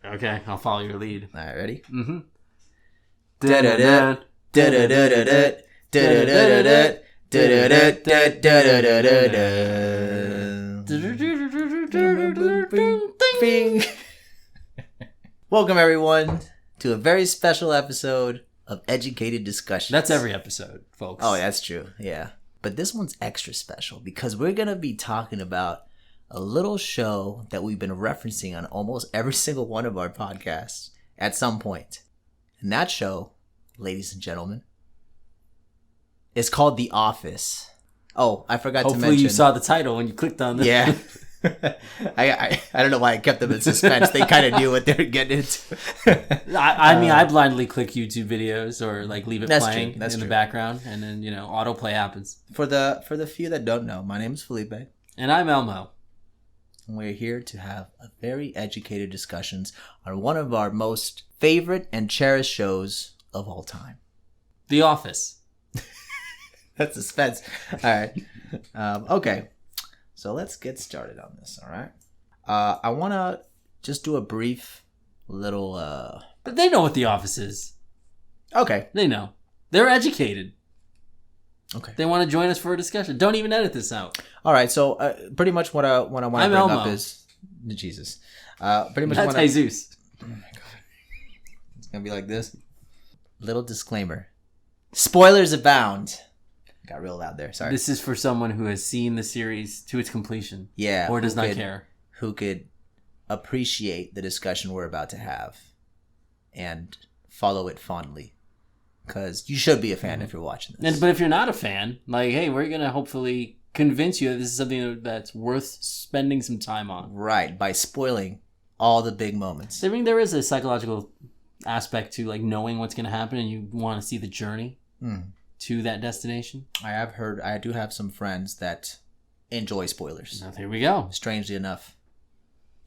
Okay, I'll follow your lead. All right, ready? Mm-hmm. Bing. Welcome, everyone, to a very special episode of Educated Discussions. That's every episode, folks. Oh, that's true. Yeah. But this one's extra special because we're going to be talking about a little show that we've been referencing on almost every single one of our podcasts at some point. And that show, ladies and gentlemen, is called The Office. Oh, I forgot to mention. Hopefully you saw the title when you clicked on it. Yeah. I don't know why I kept them in suspense. They kind of knew what they were getting into. I mean, I blindly click YouTube videos or like leave it playing in the background, and then autoplay happens. For the few that don't know, my name is Felipe, and I'm Elmo. And we're here to have a very educated discussions on one of our most favorite and cherished shows of all time, The Office. That's suspense. All right. Okay. So let's get started on this, all right? I want to just do a brief little... They know what The Office is. Okay. They know. They're educated. Okay. They want to join us for a discussion. Don't even edit this out. All right, so pretty much what I want to bring Elmo. up is... Jesus. Pretty much That's Jesus. Oh my God. It's going to be like this. Little disclaimer. Spoilers abound. Got real loud there. Sorry. This is for someone who has seen the series to its completion. Yeah. Or does not care. Who could appreciate the discussion we're about to have and follow it fondly. Because you should be a fan if you're watching this. But if you're not a fan, like, hey, we're going to hopefully convince you that this is something that's worth spending some time on. Right. By spoiling all the big moments. I mean, there is a psychological aspect to like knowing what's going to happen and you want to see the journey. To that destination. I do have some friends that enjoy spoilers. Now, there we go. Strangely enough.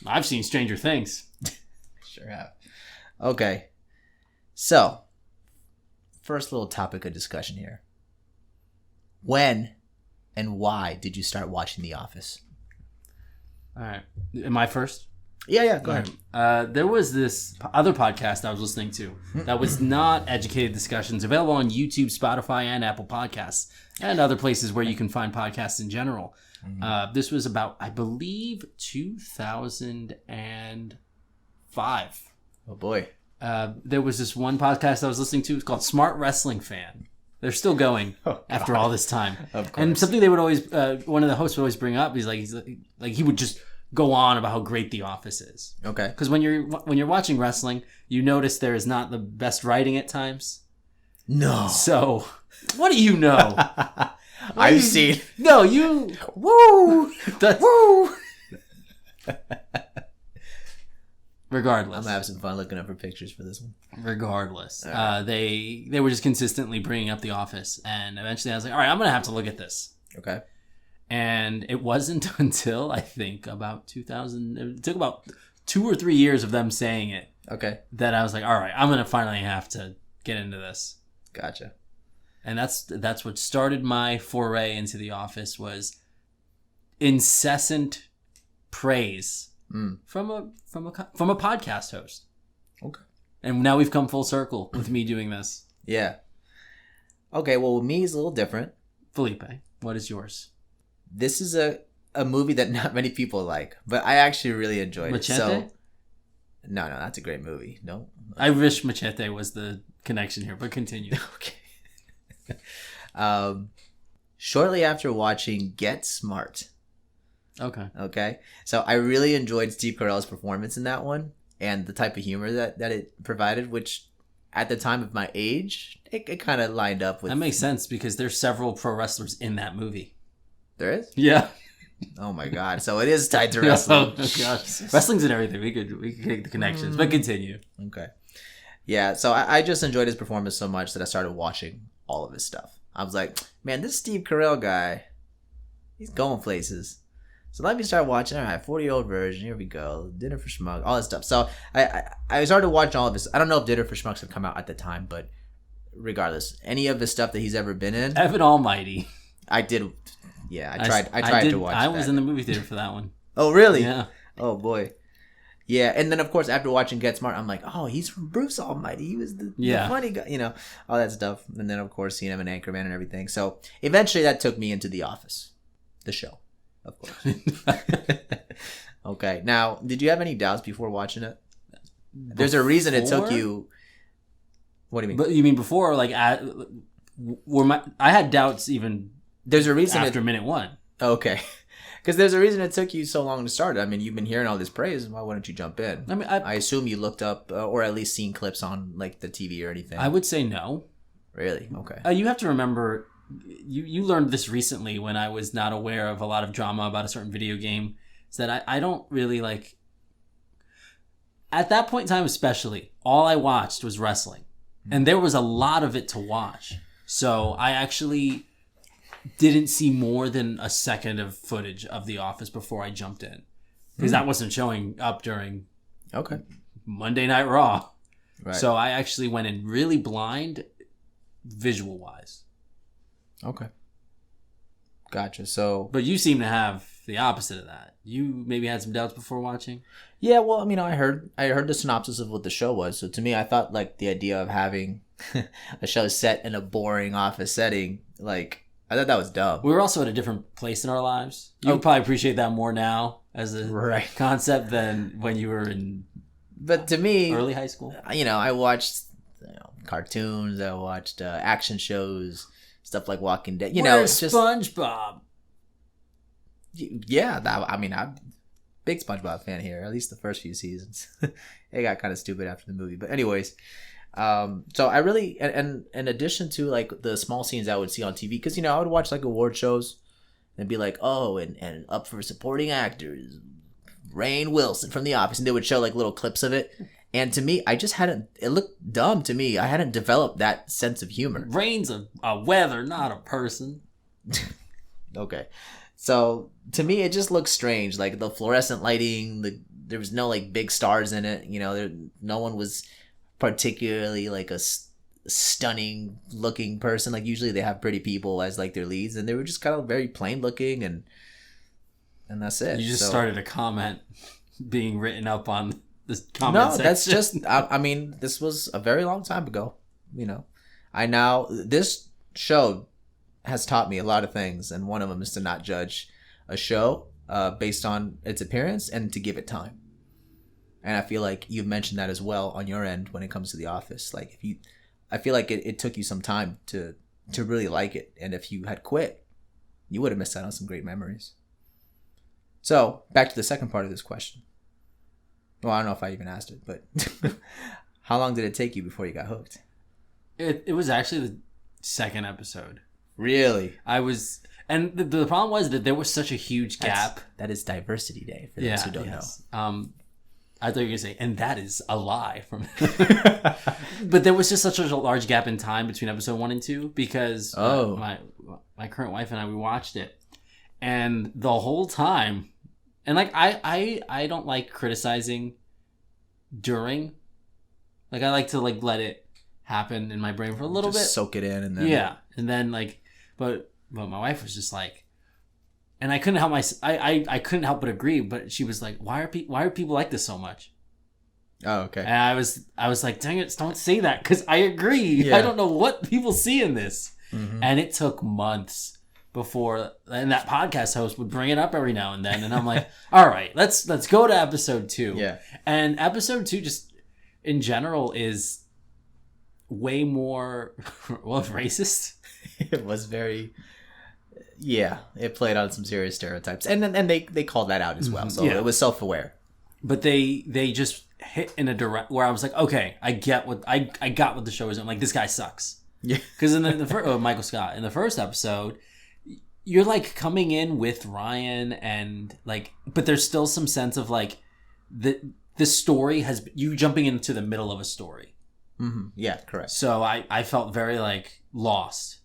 I've seen Stranger Things. Sure have. Okay. So, first little topic of discussion here. When and why did you start watching The Office? All right. Am I first? Yeah, go ahead. There was this other podcast I was listening to that was not Educated Discussions, available on YouTube, Spotify, and Apple Podcasts, and other places where you can find podcasts in general. This was about, I believe, 2005. Oh, boy. There was this one podcast I was listening to. It's called Smart Wrestling Fan. They're still going after all this time. Of course. And something they would always, one of the hosts would always bring up, he's like he would just go on about how great The Office is. Okay. Because when you're watching wrestling, you notice there is not the best writing at times. No. So, what do you know? I've seen. No, you. Woo! Woo! Regardless. I'm having some fun looking up for pictures for this one. Regardless. Right. They were just consistently bringing up The Office. And eventually I was like, all right, I'm going to have to look at this. Okay. And it wasn't until, I think, about 2000, it took about 2 or 3 years of them saying it. Okay. That I was like, all right, I'm going to finally have to get into this. Gotcha. And that's what started my foray into The Office, was incessant praise from a podcast host. Okay. And now we've come full circle with me doing this. Yeah. Okay, well, with me is a little different. Felipe, what is yours? This is a movie that not many people like, but I actually really enjoyed Machete? it. So, no, that's a great movie. No. I wish Machete was the connection here, but continue. Okay. Shortly after watching Get Smart. Okay. So I really enjoyed Steve Carell's performance in that one and the type of humor that it provided, which at the time of my age, it kind of lined up with... That makes sense because there's several pro wrestlers in that movie. There is? Yeah. Oh my God. So it is tied to wrestling. Oh gosh. Wrestling's in everything. We could make the connections, but continue. Okay. Yeah. So I just enjoyed his performance so much that I started watching all of his stuff. I was like, man, this Steve Carell guy, he's going places. So let me start watching. All right, 40-year-old version. Here we go. Dinner for Schmucks. All that stuff. So I started watching all of his. I don't know if Dinner for Schmucks had come out at the time, but regardless, any of the stuff that he's ever been in. Evan Almighty. I did. Yeah, I tried to watch that. I was in the movie theater for that one. Oh, really? Yeah. Oh, boy. Yeah, and then of course after watching Get Smart, I'm like, oh, he's from Bruce Almighty. He was the funny guy, all that stuff. And then of course seeing him in Anchorman and everything. So eventually that took me into The Office, the show, of course. Okay, now did you have any doubts before watching it? There's a reason it took you. What do you mean? But you mean before, like, I had doubts even. There's a reason after minute one. Okay. Because there's a reason it took you so long to start. I mean, you've been hearing all this praise. Why wouldn't you jump in? I mean, I assume you looked up or at least seen clips on like the TV or anything. I would say no. Really? Okay. You have to remember, you learned this recently when I was not aware of a lot of drama about a certain video game. Is that I don't really like. At that point in time, especially, all I watched was wrestling, and there was a lot of it to watch. So I actually didn't see more than a second of footage of The Office before I jumped in, because that wasn't showing up during Monday Night Raw. Right. So I actually went in really blind, visual wise. Okay. Gotcha. So, but you seem to have the opposite of that. You maybe had some doubts before watching. Yeah, well, I mean, I heard the synopsis of what the show was. So to me, I thought like the idea of having a show set in a boring office setting, like. I thought that was dumb. We were also at a different place in our lives. You would probably appreciate that more now as a concept than when you were in. But to me, early high school. I watched cartoons. I watched action shows, stuff like Walking Dead. Where's SpongeBob? Yeah, I'm big SpongeBob fan here. At least the first few seasons. It got kind of stupid after the movie, but anyways. So I really, and in addition to like the small scenes I would see on TV, because I would watch like award shows and be like, oh, and up for supporting actors, Rainn Wilson from The Office, and they would show like little clips of it, and to me, it looked dumb to me. I hadn't developed that sense of humor. Rainn's a weather, not a person. Okay, so to me, it just looks strange, like the fluorescent lighting. There was no like big stars in it. No one was particularly like a stunning looking person. Like usually they have pretty people as like their leads, and they were just kind of very plain looking, and that's it. You just started a comment being written up on this comment section. That's just I mean, this was a very long time ago. This show has taught me a lot of things, and one of them is to not judge a show based on its appearance and to give it time. And I feel like you've mentioned that as well on your end when it comes to The Office. Like I feel like it took you some time to really like it. And if you had quit, you would have missed out on some great memories. So back to the second part of this question. Well, I don't know if I even asked it, but how long did it take you before you got hooked? It was actually the second episode. Really? And the problem was that there was such a huge gap. That is Diversity Day for those who don't know. I thought you were going to say, and that is a lie from. But there was just such a large gap in time between episode 1 and 2 because my current wife and I, we watched it, and the whole time, and like I don't like criticizing during, like I like to like let it happen in my brain for a little bit, soak it in, and then and then like, but my wife was just like. And I couldn't help I couldn't help but agree. But she was like, "Why are people like this so much?" Oh, okay. And I was like, "Dang it! Don't say that," because I agree. Yeah. I don't know what people see in this, and it took months before. And that podcast host would bring it up every now and then, and I'm like, "All right, let's go to episode 2." Yeah. And episode 2, just in general, is way more racist. It was very. Yeah, it played on some serious stereotypes, and they called that out as well. So it was self-aware. But they just hit in a direct where I was like, okay, I got what the show is. I'm like, this guy sucks. Yeah, because in the first Michael Scott in the first episode, you're like coming in with Ryan and like, but there's still some sense of like the story has you jumping into the middle of a story. Mm-hmm. Yeah, correct. So I felt very like lost.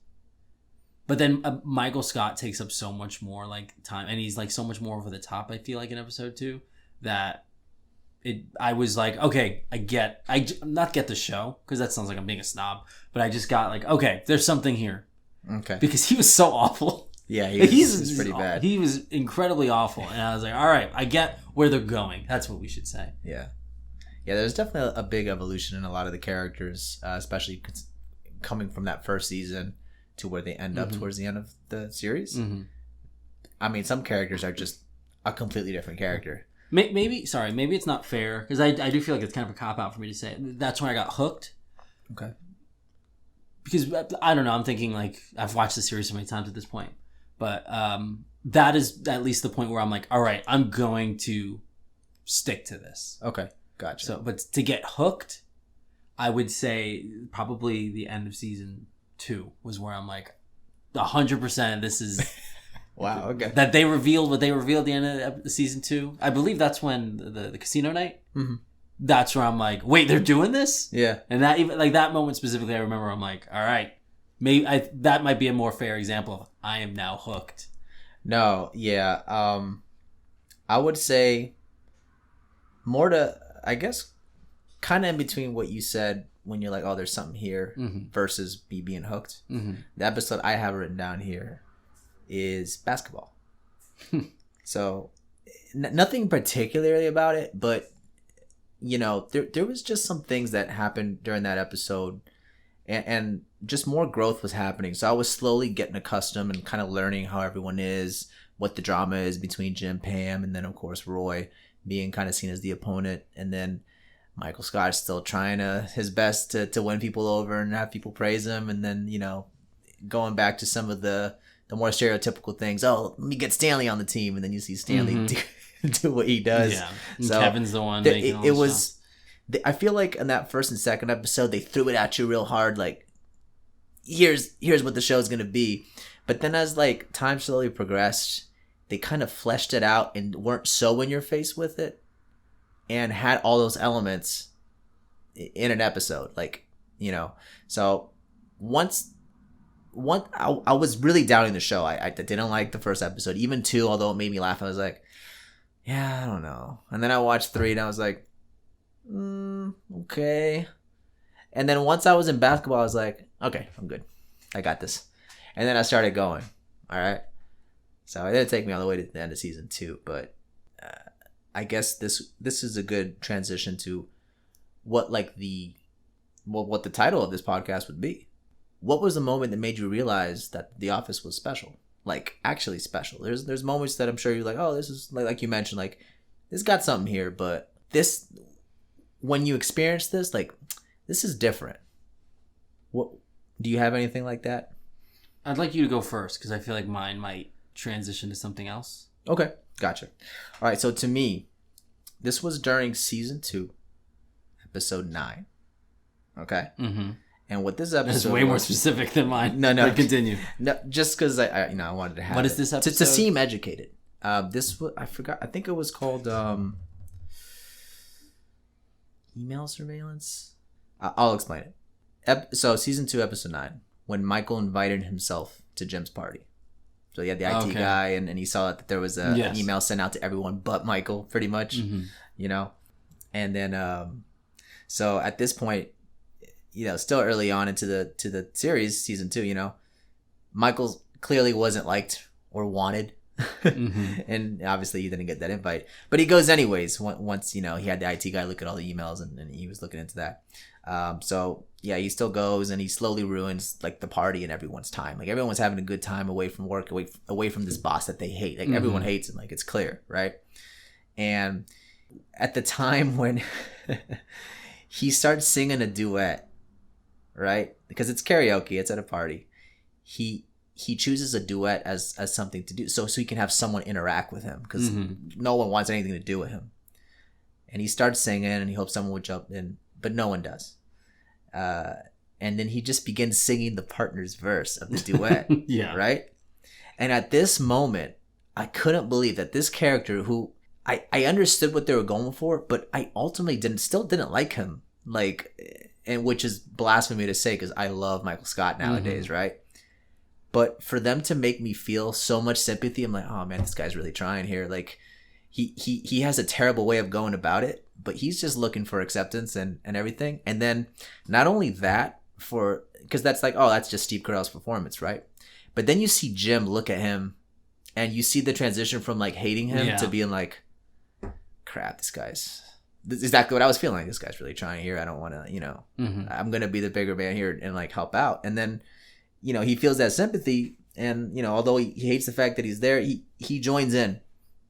But then Michael Scott takes up so much more like time, and he's like so much more over the top. I feel like in episode 2 that I was like, okay, not get the show because that sounds like I'm being a snob, but I just got like, okay, there's something here. Okay, because he was so awful. Yeah, he was pretty bad. He was incredibly awful, and I was like, all right, I get where they're going. That's what we should say. Yeah. Yeah, there's definitely a big evolution in a lot of the characters, especially coming from that first season to where they end up towards the end of the series. I mean, some characters are just a completely different character. Maybe it's not fair, because I do feel like it's kind of a cop-out for me to say. That's when I got hooked. Okay. Because, I don't know, I'm thinking, like, I've watched the series so many times at this point. But that is at least the point where I'm like, all right, I'm going to stick to this. Okay, gotcha. So, but to get hooked, I would say probably the end of season 2 was where I'm like, 100% this is... Wow, okay. That they revealed what they revealed at the end of the season 2. I believe that's when the casino night. Mm-hmm. That's where I'm like, wait, they're doing this? Yeah. And that even like that moment specifically, I remember I'm like, all right, maybe that might be a more fair example of I am now hooked. No, yeah. I would say more to, I guess, kind of in between what you said when you're like, oh, there's something here versus me being hooked. The episode I have written down here is basketball. So nothing particularly about it, but you know, there was just some things that happened during that episode, and just more growth was happening. So I was slowly getting accustomed and kind of learning how everyone is, what the drama is between Jim, Pam, and then of course Roy being kind of seen as the opponent, and then Michael Scott still trying his best to win people over and have people praise him, and then, you know, going back to some of the more stereotypical things. Oh, let me get Stanley on the team, and then you see Stanley do what he does. Yeah, so Kevin's the one. It was. I feel like in that first and second episode, they threw it at you real hard. Like, here's what the show's gonna be. But then as like time slowly progressed, they kind of fleshed it out and weren't so in your face with it, and had all those elements in an episode. Like, you know, so I was really doubting the show. I didn't like the first episode. Even 2, although it made me laugh, I was like, yeah, I don't know. And then I watched 3 and I was like, okay. And then once I was in basketball, I was like, okay, I'm good. I got this. And then I started going. All right. So it didn't take me all the way to the end of season 2, but I guess this is a good transition to what what the title of this podcast would be. What was the moment that made you realize that The Office was special? Like, actually special. There's moments that I'm sure you're like, oh, this is like you mentioned, like, this got something here, but this, when you experience this, like, this is different. What do you have anything like that? I'd like you to go first, because I feel like mine might transition to something else. Okay, gotcha. All right, so to me, this was during season 2, episode 9. Okay. And what this episode is way more specific than mine. No. But continue. No, just because I wanted to have. What is this episode? To seem educated. This was, I forgot. I think it was called email surveillance. I'll explain it. So season 2, episode 9, when Michael invited himself to Jim's party. So he had the IT guy, and he saw that there was an email sent out to everyone but Michael, pretty much. You know, and then so at this point, you know, still early on into the series, season 2, you know, Michael clearly wasn't liked or wanted. And obviously he didn't get that invite, but he goes anyways once, you know, he had the IT guy look at all the emails, and he was looking into that. So yeah, he still goes, and he slowly ruins like the party and everyone's time. Like, everyone's having a good time away from work, away from this boss that they hate. Like, everyone hates him. Like, it's clear, right? And at the time when he starts singing a duet, right? Because it's karaoke, it's at a party. He chooses a duet as something to do, so he can have someone interact with him, because no one wants anything to do with him. And he starts singing, and he hopes someone would jump in, but no one does. And then he just begins singing the partner's verse of the duet. Yeah. Right? And at this moment, I couldn't believe that this character, who I understood what they were going for, but I ultimately still didn't like him. Like, and which is blasphemy to say, because I love Michael Scott nowadays, right? But for them to make me feel so much sympathy, I'm like, oh man, this guy's really trying here. Like, he has a terrible way of going about it, but he's just looking for acceptance and everything. And then not only that, because that's like, oh, that's just Steve Carell's performance, right? But then you see Jim look at him, and you see the transition from like hating him to being like, crap, this is exactly what I was feeling. Like, this guy's really trying here. I don't want to, I'm going to be the bigger man here and like help out. And then, he feels that sympathy. And, although he hates the fact that he's there, he joins in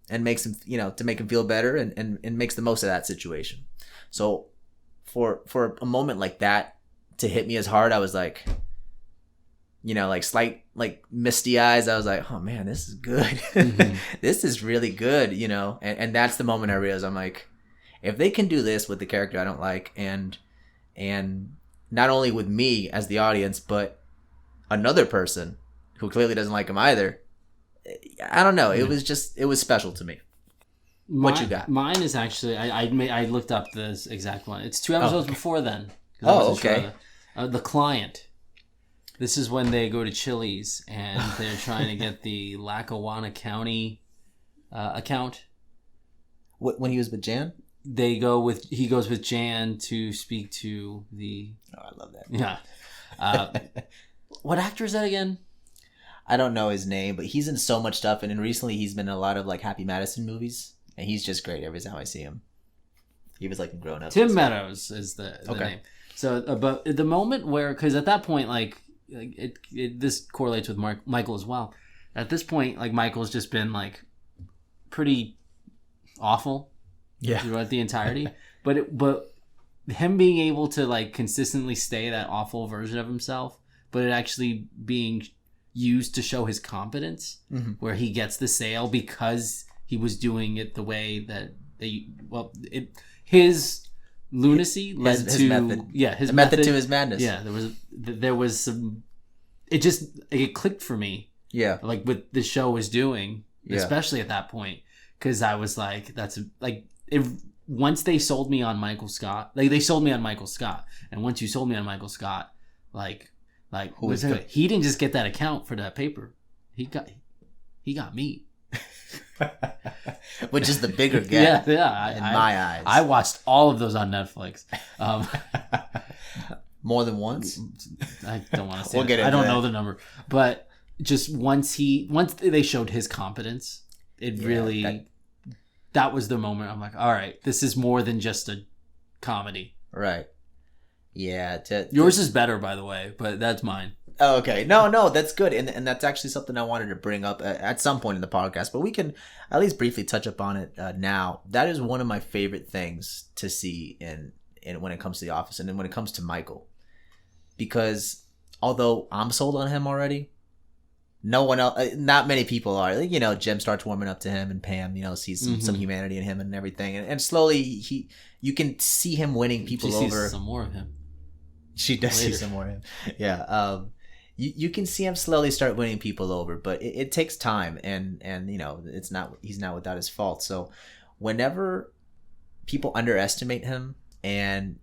and makes him, to make him feel better and makes the most of that situation. So for a moment like that to hit me as hard, I was like, like slight, like misty eyes. I was like, oh man, this is good. Mm-hmm. This is really good, and that's the moment I realized, I'm like, if they can do this with the character I don't like, and not only with me as the audience, but another person who clearly doesn't like him either, I don't know. It was special to me. What you got? Mine is actually, I looked up this exact one. It's 2 episodes before then. Oh, okay. Sure. The Client. This is when they go to Chili's and they're trying to get the Lackawanna County account. When he was with Jan? He goes with Jan to speak to the... Oh, I love that. Yeah. What actor is that again? I don't know his name, but he's in so much stuff. And then recently he's been in a lot of like Happy Madison movies. And he's just great every time I see him. He was like in Grown Ups. Tim Meadows is the name. So, but the moment where... Because at that point, like this correlates with Michael as well. At this point, like Michael's just been like pretty awful throughout the entirety. but him being able to like consistently stay that awful version of himself, but it actually being used to show his competence, where he gets the sale because he was doing it the way that his lunacy led his to method. Yeah, his method to his madness. Yeah, there was some. It clicked for me. Yeah, like what the show was doing, especially at that point, because I was like, once they sold me on Michael Scott, like they sold me on Michael Scott, and once you sold me on Michael Scott, like he didn't just get that account for that paper, he got me. Which is the bigger gap. Yeah. In my eyes, I watched all of those on Netflix. More than once. I don't want to say. We'll I don't know the number, but just once they showed his competence, it really that was the moment. I'm like, all right, this is more than just a comedy. Right. Yeah. Yours is better, by the way, but that's mine. Oh, okay. No, that's good. And that's actually something I wanted to bring up at some point in the podcast, but we can at least briefly touch upon it now. That is one of my favorite things to see in when it comes to The Office, and then when it comes to Michael. Because although I'm sold on him already, no one else, not many people are. Like, Jim starts warming up to him, and Pam, sees some humanity in him and everything. And slowly you can see him winning people over. She sees some more of him. She does Later. see some more of him. Yeah. You can see him slowly start winning people over, but it takes time, and he's not without his fault. So whenever people underestimate him and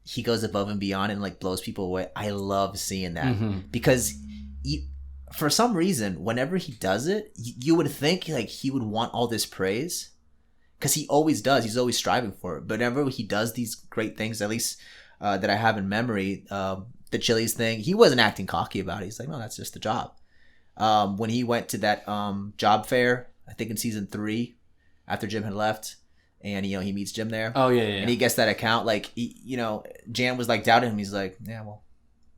he goes above and beyond and like blows people away, I love seeing that because for some reason, whenever he does it, you would think like he would want all this praise, because he always does. He's always striving for it. But whenever he does these great things, at least that I have in memory, the Chili's thing, he wasn't acting cocky about it. He's like, no, that's just the job. When he went to that job fair, I think in season 3, after Jim had left, and he meets Jim there. Oh yeah. And he gets that account. Like Jan was like doubting him. He's like, yeah, well,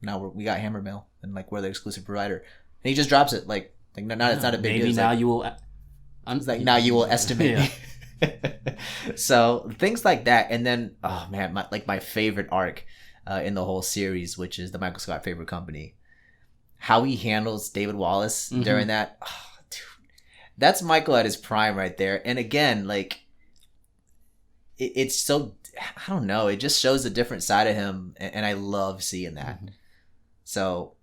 now we got Hammer Mail, and like we're the exclusive provider. And he just drops it. Like no, it's not a big deal. Maybe now you will. It's like now you will estimate me. So things like that, and then oh man, my favorite arc in the whole series, which is the Michael Scott Favorite Company, how he handles David Wallace during that. Oh, dude, that's Michael at his prime right there. And again, like it's so, I don't know, it just shows a different side of him, and I love seeing that. So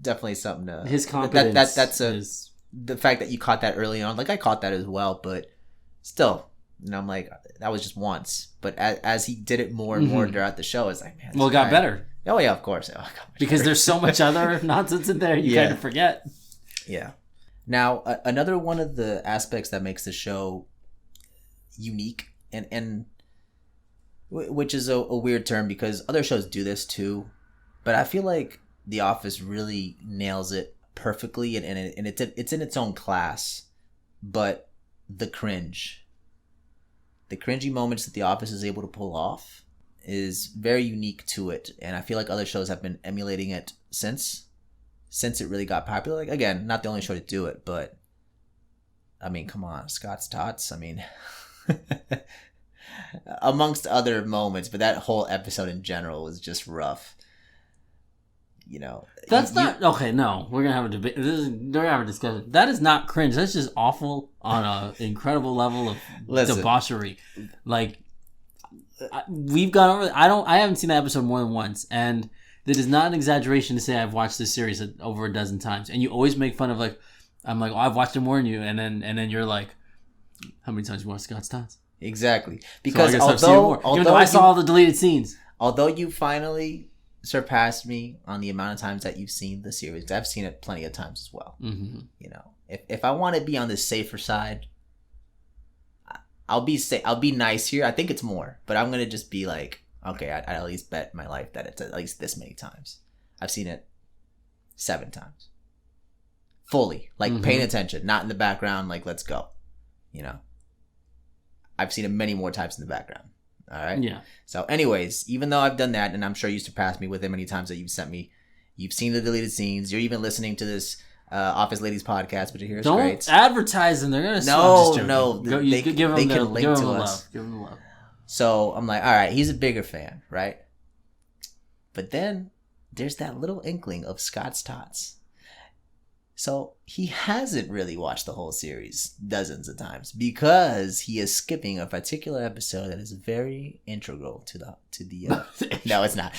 definitely something to his confidence. That's the fact that you caught that early on. Like I caught that as well, but still, I'm like, that was just once. But as he did it more and more throughout the show, it's like, man, well, it got better. Oh yeah, of course. Because there's so much other nonsense in there, you kind of forget. Yeah. Now, another one of the aspects that makes the show unique, and which is a weird term because other shows do this too, but I feel like The Office really nails it perfectly, and it's in its own class. But the cringe, the cringy moments that The Office is able to pull off is very unique to it, and I feel like other shows have been emulating it since it really got popular. Like, again, not the only show to do it, but I mean, come on, Scott's Tots. I mean, amongst other moments, but that whole episode in general was just rough. You know, that's not okay. No, we're gonna have a debate. We're gonna have a discussion. That is not cringe. That's just awful on an incredible level of debauchery. Like, we've gone over. I haven't seen that episode more than once, and that is not an exaggeration to say I've watched this series over a dozen times. And you always make fun of, like, I'm like, oh, I've watched it more than you, and then you're like, how many times have you watched Scott's Tots? Exactly, because so although I saw all the deleted scenes, although you finally surpassed me on the amount of times that you've seen the series, I've seen it plenty of times as well. Mm-hmm. You know, if I want to be on the safer side, I'll be nice here. I think it's more, but I'm gonna just be like, okay, I at least bet my life that it's at least this many times. I've seen it 7 times, fully, like paying attention, not in the background. Like, let's go. You know, I've seen it many more times in the background. All right. Yeah. So, anyways, even though I've done that, and I'm sure you surpassed me with it many times that you've sent me, you've seen the deleted scenes. You're even listening to this Office Ladies podcast, which here is great. Don't advertise them. They're gonna they can link to us. Give them the love. So I'm like, all right, he's a bigger fan, right? But then there's that little inkling of Scott's Tots. So he hasn't really watched the whole series dozens of times because he is skipping a particular episode that is very integral to the no, it's not.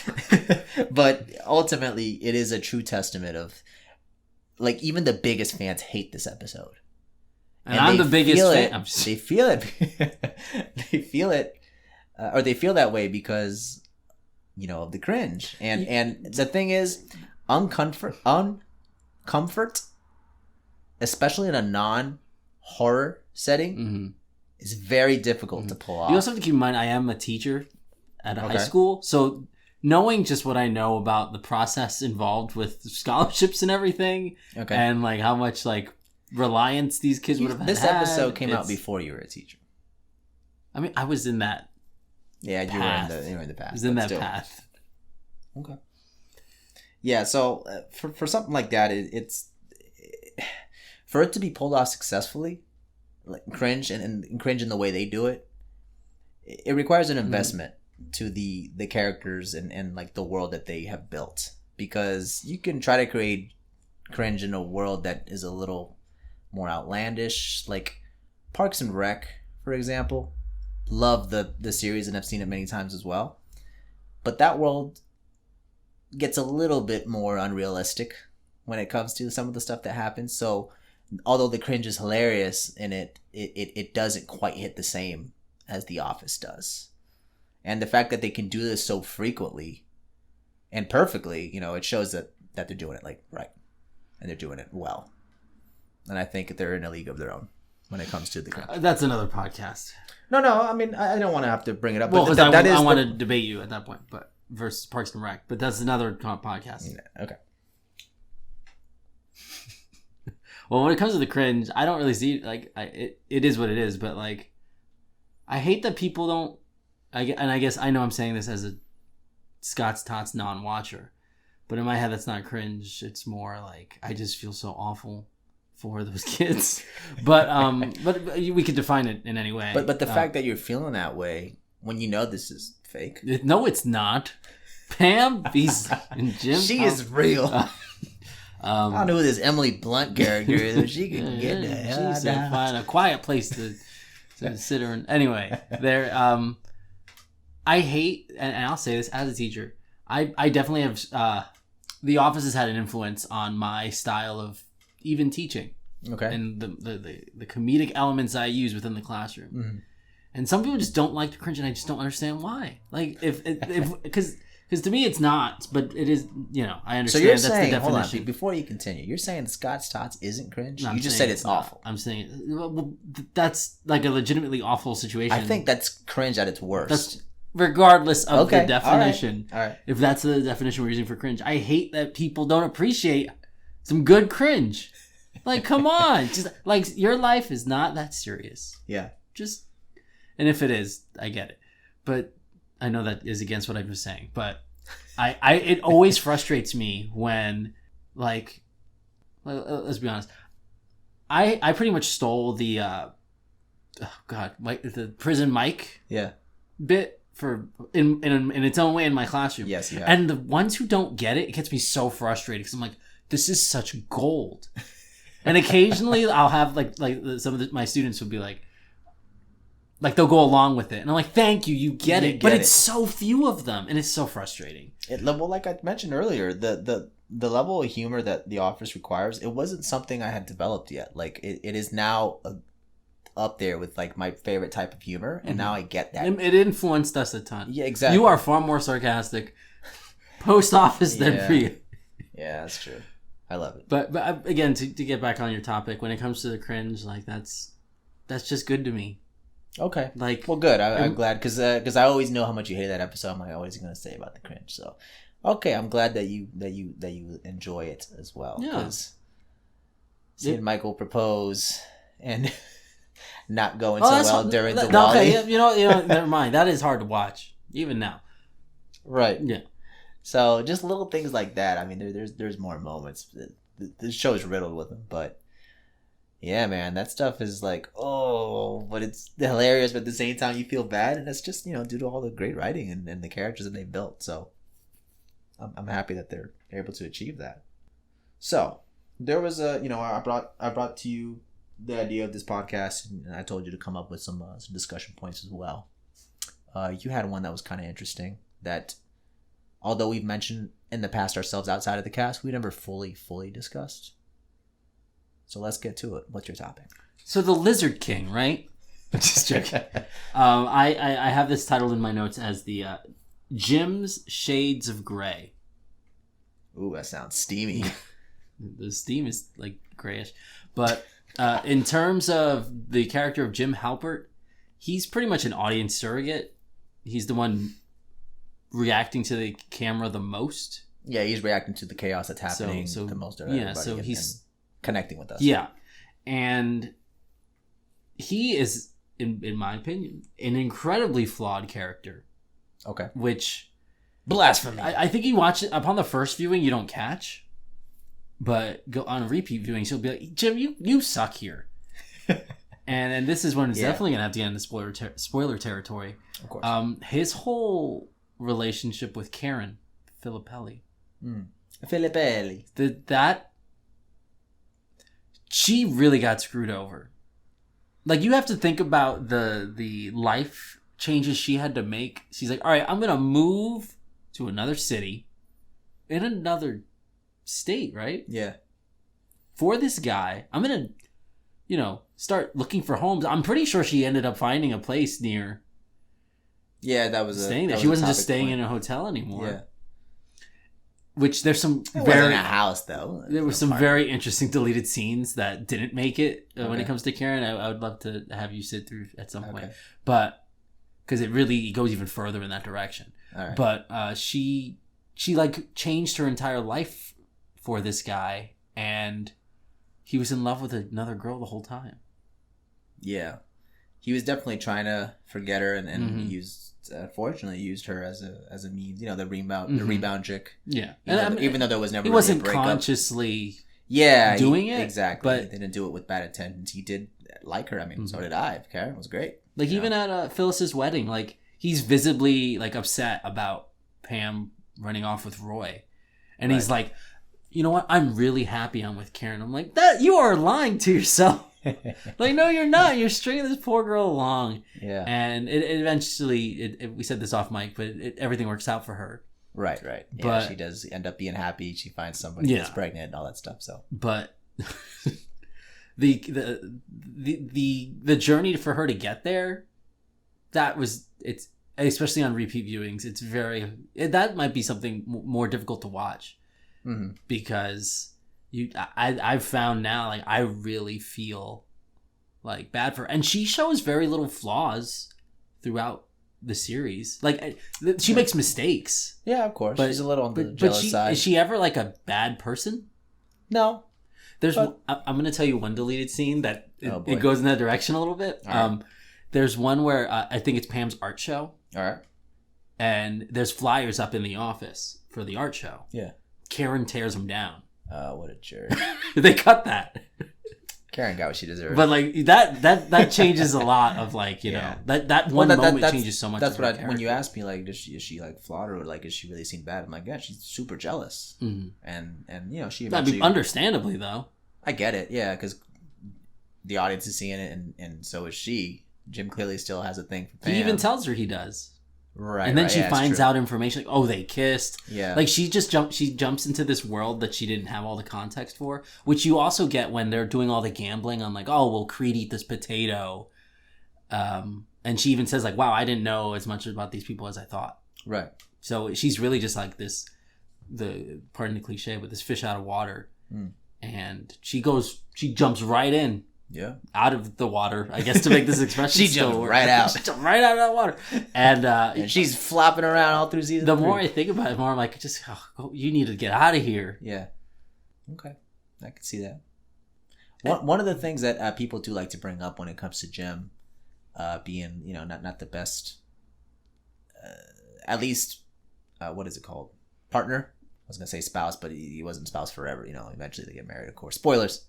But ultimately it is a true testament of, like, even the biggest fans hate this episode. And I'm the biggest fan. They feel it. They feel it. Or they feel that way because, you know, of the cringe. And the thing is, uncomfort, especially in a non-horror setting, is very difficult to pull off. You also have to keep in mind, I am a teacher at a high school, so knowing just what I know about the process involved with scholarships and everything, and like how much like reliance these kids would have had. This episode came out before you were a teacher. I mean, I was in that. Yeah, you were in the path. I was in that path. Okay. Yeah, so for something like that, it's for it to be pulled off successfully, like cringe and cringe in the way they do it. It requires an investment to the characters and like the world that they have built, because you can try to create cringe in a world that is a little more outlandish, like Parks and Rec, for example. Love the series and I've seen it many times as well, but that world gets a little bit more unrealistic when it comes to some of the stuff that happens. So although the cringe is hilarious in it doesn't quite hit the same as The Office does. And the fact that they can do this so frequently and perfectly, you know, it shows that they're doing it like right, and they're doing it well. And I think they're in a league of their own when it comes to the cringe. That's another podcast. No, I mean, I don't want to have to bring it up. Well, because I want to debate you at that point, but versus Parks and Rec. But that's another podcast. Okay. Well, when it comes to the cringe, I don't really see like it is what it is. But like, I hate that people don't. And I guess I know I'm saying this as a Scott's Tots non-watcher, but in my head that's not cringe. It's more like I just feel so awful for those kids. But we could define it in any way. But the fact that you're feeling that way when you know this is fake. No, it's not. Pam, he's in Jim. She is real. I don't know who this Emily Blunt character is, but she can get the hell She said find a quiet place to sit her in. Anyway, there. I hate, and I'll say this as a teacher, I definitely have. The Office has had an influence on my style of even teaching. Okay. And the comedic elements I use within the classroom. Mm-hmm. And some people just don't like the cringe, and I just don't understand why. Like, because to me it's not, but it is, you know, I understand. So you're that's saying, the definition. hold on, before you continue, you're saying Scott's Tots isn't cringe? No, you just said it's awful. I'm saying, well, that's like a legitimately awful situation. I think that's cringe at its worst. That's regardless of the definition. All right. If that's the definition we're using for cringe. I hate that people don't appreciate some good cringe. Like, come on. Just like, your life is not that serious. Yeah. Just And if it is, I get it. But I know that is against what I was saying. But it always frustrates me when, like, let's be honest. I pretty much stole the, the prison mic bit for in its own way in my classroom. Yes, you have. And the ones who don't get it, it gets me so frustrated because I'm like, this is such gold. And occasionally I'll have like some of my students will be like they'll go along with it, and I'm like, thank you, you get it. But it's so few of them, and it's so frustrating. Well, like I mentioned earlier, the level of humor that The Office requires, it wasn't something I had developed yet. Like it is now up there with like my favorite type of humor, and now I get that. It influenced us a ton. Yeah, exactly. You are far more sarcastic post Office than pre. Yeah, that's true. I love it. But again, to get back on your topic, when it comes to the cringe, like that's just good to me. Okay. Like, well, good. I'm glad because I always know how much you hate that episode. I'm like, always going to say about the cringe. So, okay, I'm glad that you enjoy it as well. Yeah. Because seeing Michael propose and not going so well during the Wally. Okay, you know, never mind. That is hard to watch even now. Right. Yeah. So just little things like that. I mean, there's more moments. The show is riddled with them, but. Yeah, man, that stuff is like, but it's hilarious, but at the same time you feel bad, and that's just, due to all the great writing and the characters that they've built. So I'm happy that they're able to achieve that. So there was I brought to you the idea of this podcast, and I told you to come up with some discussion points as well. You had one that was kind of interesting that, although we've mentioned in the past ourselves outside of the cast, we never fully discussed. So let's get to it. What's your topic? So the Lizard King, right? Just joking. I have this title in my notes as the Jim's Shades of Grey. Ooh, that sounds steamy. The steam is like grayish. But in terms of the character of Jim Halpert, he's pretty much an audience surrogate. He's the one reacting to the camera the most. Yeah, he's reacting to the chaos that's happening the most of everybody. Yeah, so he's connecting with us. Yeah. And he is, in my opinion, an incredibly flawed character. Okay. Which... Blasphemy. I think you watch it upon the first viewing, you don't catch. But go on a repeat viewing, she'll be like, Jim, you suck here. and this is when it's definitely going to have to get into spoiler territory. Of course. His whole relationship with Karen Filippelli. Filippelli. That... She really got screwed over. Like, you have to think about the life changes she had to make. She's like, all right, I'm going to move to another city in another state, right? Yeah. For this guy, I'm going to, start looking for homes. I'm pretty sure she ended up finding a place near. Yeah, that was staying there. She wasn't just staying in a hotel anymore. Yeah. Which there's some wasn't a house though. There were some very interesting deleted scenes that didn't make it when it comes to Karen. I would love to have you sit through at some point, but because it really goes even further in that direction. All right. But she like changed her entire life for this guy, and he was in love with another girl the whole time. Yeah, he was definitely trying to forget her, and fortunately used her as a means, the rebound chick. Yeah, even though there was never he really wasn't a breakup. Consciously doing it exactly, but he didn't do it with bad intentions. He did like her. I mean, so did I. Karen was great. Like even at Phyllis's wedding, like he's visibly like upset about Pam running off with Roy, and he's like, you know what? I'm really happy I'm with Karen. I'm like, that you are lying to yourself. Like, no, you're not. You're stringing this poor girl along. Yeah. And it eventually, we said this off mic, but everything works out for her. Right. Yeah, but she does end up being happy. She finds somebody that's pregnant and all that stuff. So, but the journey for her to get there, it's especially on repeat viewings. It's that might be something more difficult to watch because. I've found now, like, I really feel like bad for her. And she shows very little flaws throughout the series. Like, she makes mistakes. Yeah, of course. But she's a little on the jealous side. Is she ever like a bad person? No. I'm going to tell you one deleted scene that it goes in that direction a little bit. There's one where I think it's Pam's art show. All right. And there's flyers up in the office for the art show. Yeah. Karen tears them down. What a jerk. They cut that. Karen got what she deserved. But like that changes a lot of like, you know, that one moment changes so much. That's what when you ask me, like, is she like flawed, or like is she really seen bad? I'm like, yeah, she's super jealous. Mm-hmm. And you know, she eventually, understandably though. I get it, yeah, because the audience is seeing it, and so is she. Jim clearly still has a thing for Pam. He even tells her he does. Right. And then she finds out information like, oh, they kissed. Yeah. Like she jumps into this world that she didn't have all the context for, which you also get when they're doing all the gambling on like, oh, will Creed eat this potato? And she even says like, wow, I didn't know as much about these people as I thought. Right. So she's really just like this, pardon the cliche, but this fish out of water. Mm. And she jumps right in. Yeah. Out of the water, I guess, to make this expression. She jumped right out. She jumped right out of that water. And she's flopping around all through season 3. The more I think about it, the more I'm like, you need to get out of here. Yeah. Okay. I can see that. One of the things that people do like to bring up when it comes to Jim being, you know, not the best, at least, what is it called? Partner? I was going to say spouse, but he wasn't spouse forever. You know, eventually they get married, of course. Spoilers.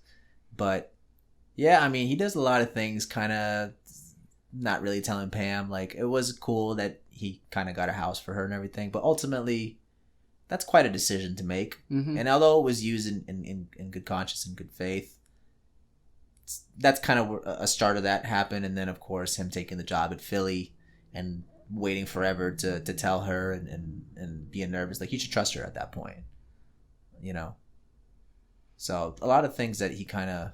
But yeah, I mean, he does a lot of things kind of not really telling Pam. Like, it was cool that he kind of got a house for her and everything. But ultimately, that's quite a decision to make. Mm-hmm. And although it was used in good conscience and good faith, that's kind of a start of that happened. And then, of course, him taking the job at Philly and waiting forever to tell her and being nervous. Like, you should trust her at that point, you know? So a lot of things that he kind of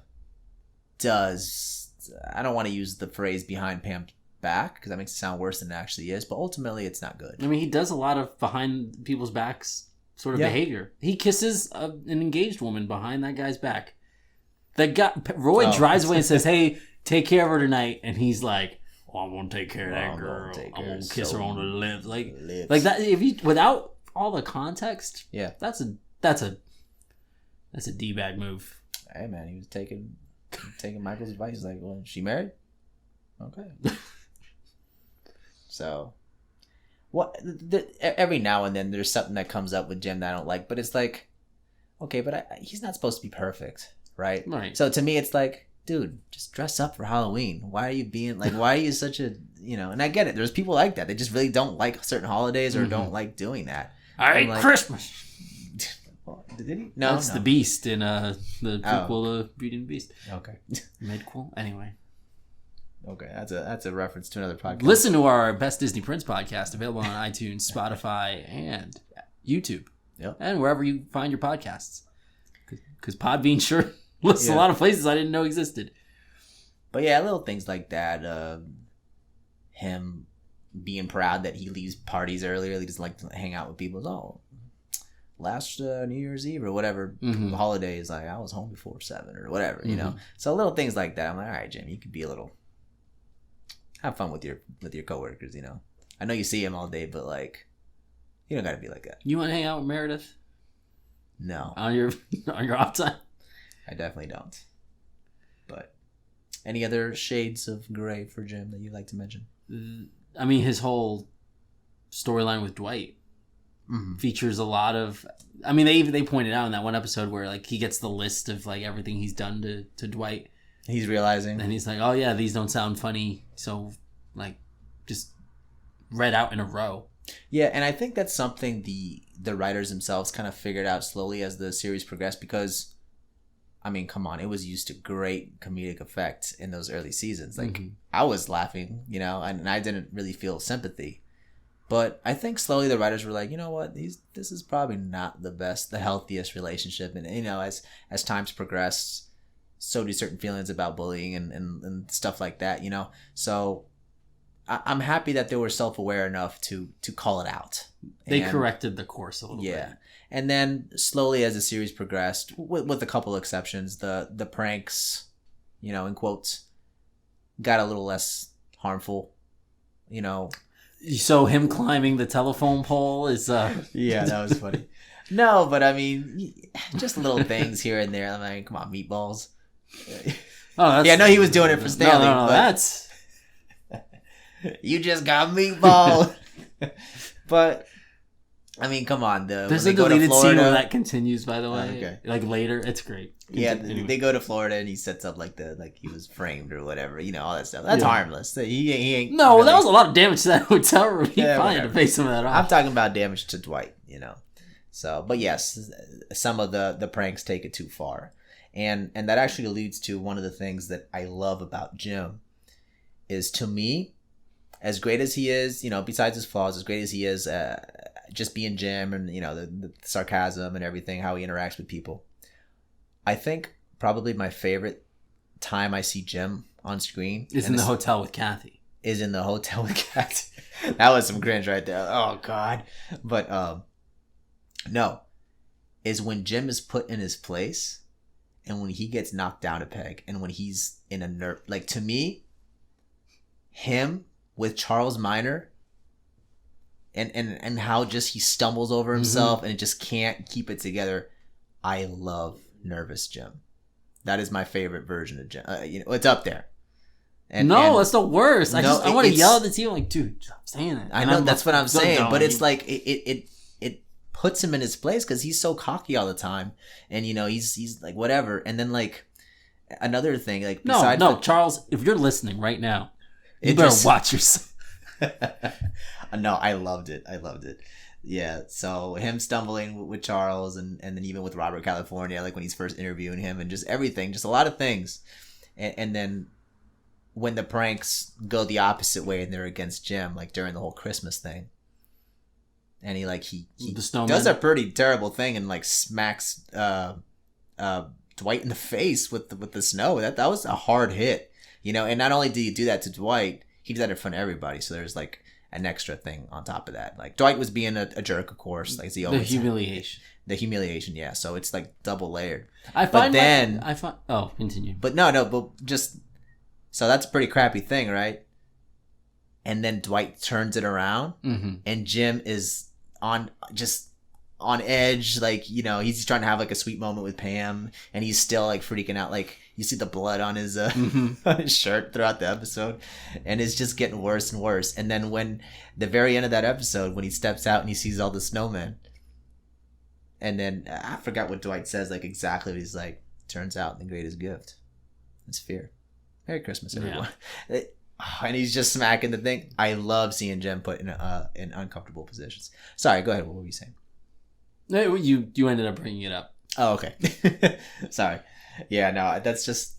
does, I don't want to use the phrase behind Pam's back because that makes it sound worse than it actually is, but ultimately it's not good. I mean, he does a lot of behind people's backs sort of behavior. He kisses an engaged woman behind that guy's back. Roy drives away and says, hey, take care of her tonight, and he's like, oh, I'm gonna take care of that girl. I'm gonna kiss her on the lips. Like that. If you without all the context, that's a D-bag move. Hey man, he was taking Michael's advice. He's like, well, she married? Okay. So, every now and then there's something that comes up with Jim that I don't like, but it's like, okay, but he's not supposed to be perfect, right? Right. So to me, it's like, dude, just dress up for Halloween. Why are you being like, why are you such a, you know, and I get it. There's people like that. They just really don't like certain holidays or don't like doing that. I hate Christmas. Did he? No, that's the Beast in the prequel to Beauty and the Beast. Okay. Midquel. Anyway. Okay, that's a reference to another podcast. Listen to our Best Disney Prince podcast, available on iTunes, Spotify, and YouTube. Yep. And wherever you find your podcasts. Because Podbean sure lists a lot of places I didn't know existed. But yeah, little things like that. Him being proud that he leaves parties earlier. He doesn't like to hang out with people. Oh, last New Year's Eve or whatever holiday is like, I was home before 7 or whatever, you know. So little things like that. I'm like, all right, Jim, you could be a little, have fun with your coworkers, you know. I know you see him all day, but like, you don't got to be like that. You want to hang out with Meredith? No. On your off time? I definitely don't. But any other shades of gray for Jim that you'd like to mention? I mean, his whole storyline with Dwight features a lot of. I mean, they pointed out in that one episode where like he gets the list of like everything he's done to Dwight. He's realizing, and he's like, "Oh yeah, these don't sound funny." So, like, just read out in a row. Yeah, and I think that's something the writers themselves kind of figured out slowly as the series progressed because, I mean, come on, it was used to great comedic effect in those early seasons. Like, I was laughing, you know, and I didn't really feel sympathy. But I think slowly the writers were like, you know what, this is probably not the healthiest relationship. And, you know, as times progressed, so do certain feelings about bullying and stuff like that, you know. So I'm happy that they were self-aware enough to call it out. They corrected the course a little bit. Yeah. And then slowly as the series progressed, with a couple exceptions, the pranks, you know, in quotes, got a little less harmful, you know. So him climbing the telephone pole is... Yeah, that was funny. No, but I mean, just little things here and there. I'm like, come on, meatballs. Oh, yeah, I know he was doing it for Stanley. No, that's... You just got meatball. But I mean, come on. There's a deleted scene where that continues. By the way, okay. Like later, it's great. Anyway. They go to Florida and he sets up like he was framed or whatever. You know, all that stuff. That's harmless. He ain't. No, really... that was a lot of damage to that hotel room. He probably had to whatever. pay some of that off. I'm talking about damage to Dwight. You know. So, but yes, some of the pranks take it too far, and that actually leads to one of the things that I love about Jim, is to me, as great as he is, you know, besides his flaws, as great as he is, just being Jim and you know the sarcasm and everything, how he interacts with people, I think probably my favorite time I see Jim on screen is in the hotel with Kathy. Is in the hotel with Kathy. That was some cringe right there. Oh God, but no, is when Jim is put in his place and when he gets knocked down a peg and when he's in a nerve. Like, to me, him with Charles Minor and how just he stumbles over himself and just can't keep it together. I love Nervous Jim. That is my favorite version of Jim. You know, it's up there. It's the worst. I want to yell at the team like, dude, stop saying that. I know, that's what I'm saying, but it's like it puts him in his place because he's so cocky all the time, and you know he's like whatever. And then like another thing, like Charles, if you're listening right now, you better watch yourself. No, I loved it. Yeah, so him stumbling with Charles and then even with Robert California, like when he's first interviewing him, and just everything, just a lot of things, and then when the pranks go the opposite way and they're against Jim, like during the whole Christmas thing. And he does a pretty terrible thing and like smacks Dwight in the face with the snow. That was a hard hit, you know. And not only did he do that to Dwight, he did that in front of everybody. So there's like an extra thing on top of that. Like Dwight was being a jerk, of course, like the humiliation. Yeah. So it's like double layered. Continue. But but just so that's a pretty crappy thing, right? And then Dwight turns it around, and Jim is on edge, like, you know, he's trying to have like a sweet moment with Pam, and he's still like freaking out, like you see the blood on his on his shirt throughout the episode, and it's just getting worse and worse. And then when the very end of that episode, when he steps out and he sees all the snowmen, and then I forgot what Dwight says, like exactly what he's like, turns out the greatest gift is fear. Merry Christmas, everyone. Yeah. And he's just smacking the thing. I love seeing Jim put in uncomfortable positions. Sorry, go ahead. What were you saying? No, you ended up bringing it up. Oh, okay. Sorry. Yeah, no, that's just,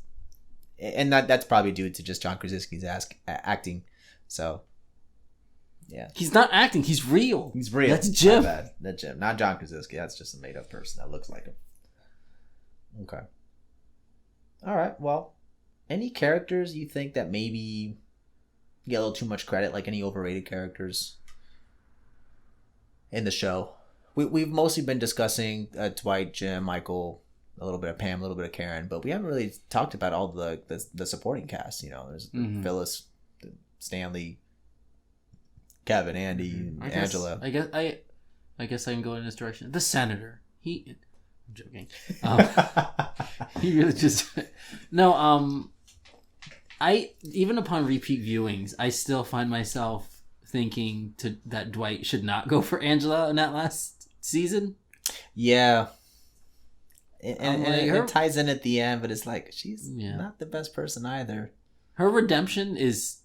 and that's probably due to just John Krasinski's acting. So, yeah. He's not acting. He's real. He's real. That's Jim. That's Jim, not John Krasinski. That's just a made up person that looks like him. Okay. All right. Well, any characters you think that maybe get a little too much credit, like any overrated characters in the show? We've mostly been discussing Dwight, Jim, Michael, a little bit of Pam, a little bit of Karen, but we haven't really talked about all the supporting cast. You know, there's Phyllis, Stanley, Kevin, Andy, Angela. I guess I can go in this direction. The senator. I'm joking. He really just I even upon repeat viewings, I still find myself thinking that Dwight should not go for Angela in that last season. Yeah. And it ties in at the end, but it's like she's not the best person either. Her redemption is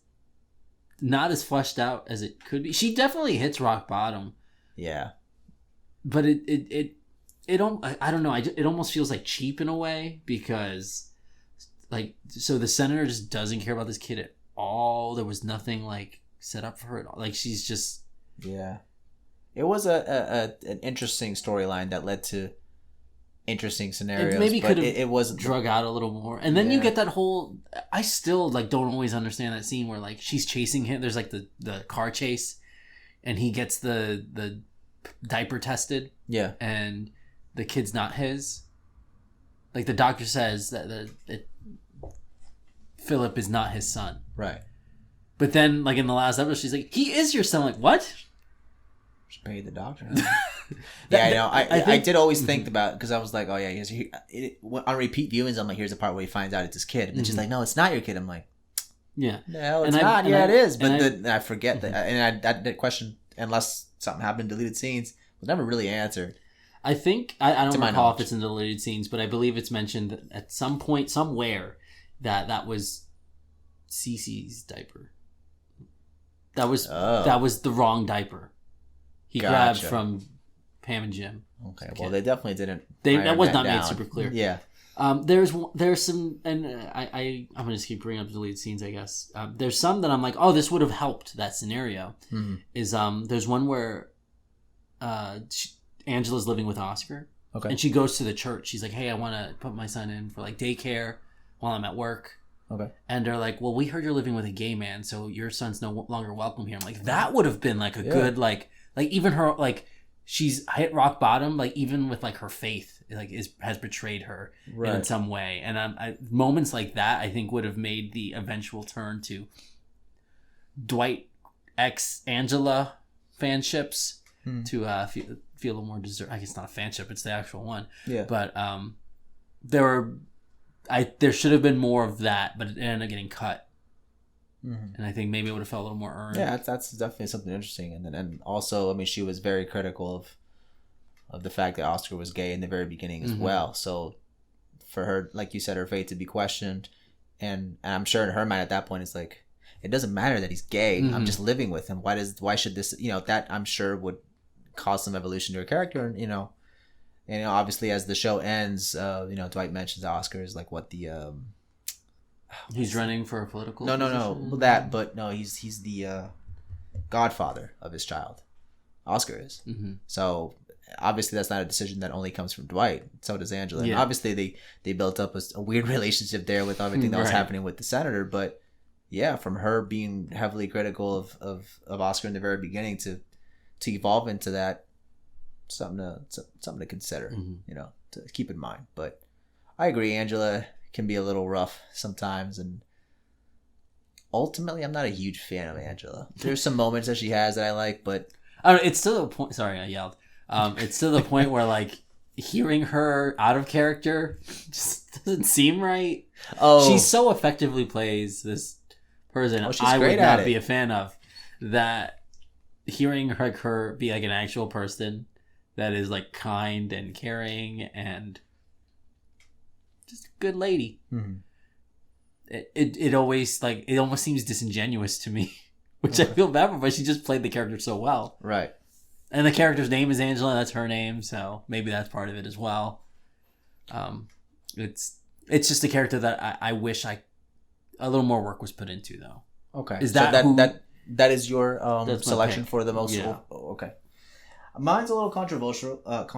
not as fleshed out as it could be. She definitely hits rock bottom. Yeah. But I don't know. It almost feels like cheap in a way because, like, so the senator just doesn't care about this kid at all. There was nothing like set up for her at all. Like, she's just It was an interesting storyline that led to interesting scenarios. Maybe could have it was drug out a little more, and then you get that whole. I still like don't always understand that scene where like she's chasing him. There's like the car chase, and he gets the diaper tested. Yeah, and the kid's not his. Like the doctor says that Philip is not his son. Right. But then, like in the last episode, she's like, "He is your son." Like what? Just pay the doctor. Yeah, I know. I did always think about, because I was like, oh yeah, on repeat viewings, I'm like, here's the part where he finds out it's his kid, and then she's like, no, it's not your kid. I'm like, Yeah. No, it's And not. Yeah, it is. But I forget that. And that question, unless something happened in deleted scenes, was never really answered. I think I don't recall knowledge. if it's in the deleted scenes, but I believe it's mentioned at some point somewhere that was Cece's diaper. That was the wrong diper. He grabbed from Pam and Jim. Okay, well they definitely didn't. That was not made super clear. Yeah. There's some, and I'm gonna just keep bringing up deleted scenes, I guess. There's some that I'm like, oh, this would have helped that scenario. Mm-hmm. Is there's one where Angela's living with Oscar, and she goes to the church. She's like, hey, I want to put my son in for like daycare while I'm at work. Okay. And they're like, well, we heard you're living with a gay man, so your son's no longer welcome here. I'm like, that would have been like a good like even her like. She's hit rock bottom, like even with like her faith, like has betrayed her in some way, and moments like that I think would have made the eventual turn to Dwight x Angela fanships to feel a little more deserved. I guess not a fanship; it's the actual one. Yeah. But there should have been more of that, but it ended up getting cut. Mm-hmm. And I think maybe it would have felt a little more earned. Yeah, that's definitely something interesting. And also, I mean, she was very critical of the fact that Oscar was gay in the very beginning as well. So for her, like you said, her fate to be questioned, and I'm sure in her mind at that point, it's like, it doesn't matter that he's gay. I'm just living with him. Why should this? That I'm sure would cause some evolution to her character. And obviously as the show ends, Dwight mentions Oscar is like what the. He's running for a political position? He's the godfather of his child. Oscar is. Mm-hmm. So obviously that's not a decision that only comes from Dwight. So does Angela. Yeah. And obviously they built up a weird relationship there with everything that was happening with the senator. But yeah, from her being heavily critical of Oscar in the very beginning to evolve into that, something to consider, to keep in mind. But I agree, Angela can be a little rough sometimes, and ultimately I'm not a huge fan of Angela. There's some moments that she has that I like, but it's to the point. Sorry, I yelled. It's to the point where like hearing her out of character just doesn't seem right. She so effectively plays this person I would not be a fan of. That hearing her be like an actual person that is like kind and caring and just a good lady. Mm-hmm. It always it almost seems disingenuous to me, which I feel bad for, but she just played the character so well. Right. And the character's name is Angela, that's her name, so maybe that's part of it as well. It's just a character that I wish a little more work was put into, though. Okay. Is that is your selection for the most? Yeah. Oh, okay. Mine's a little controversial. God,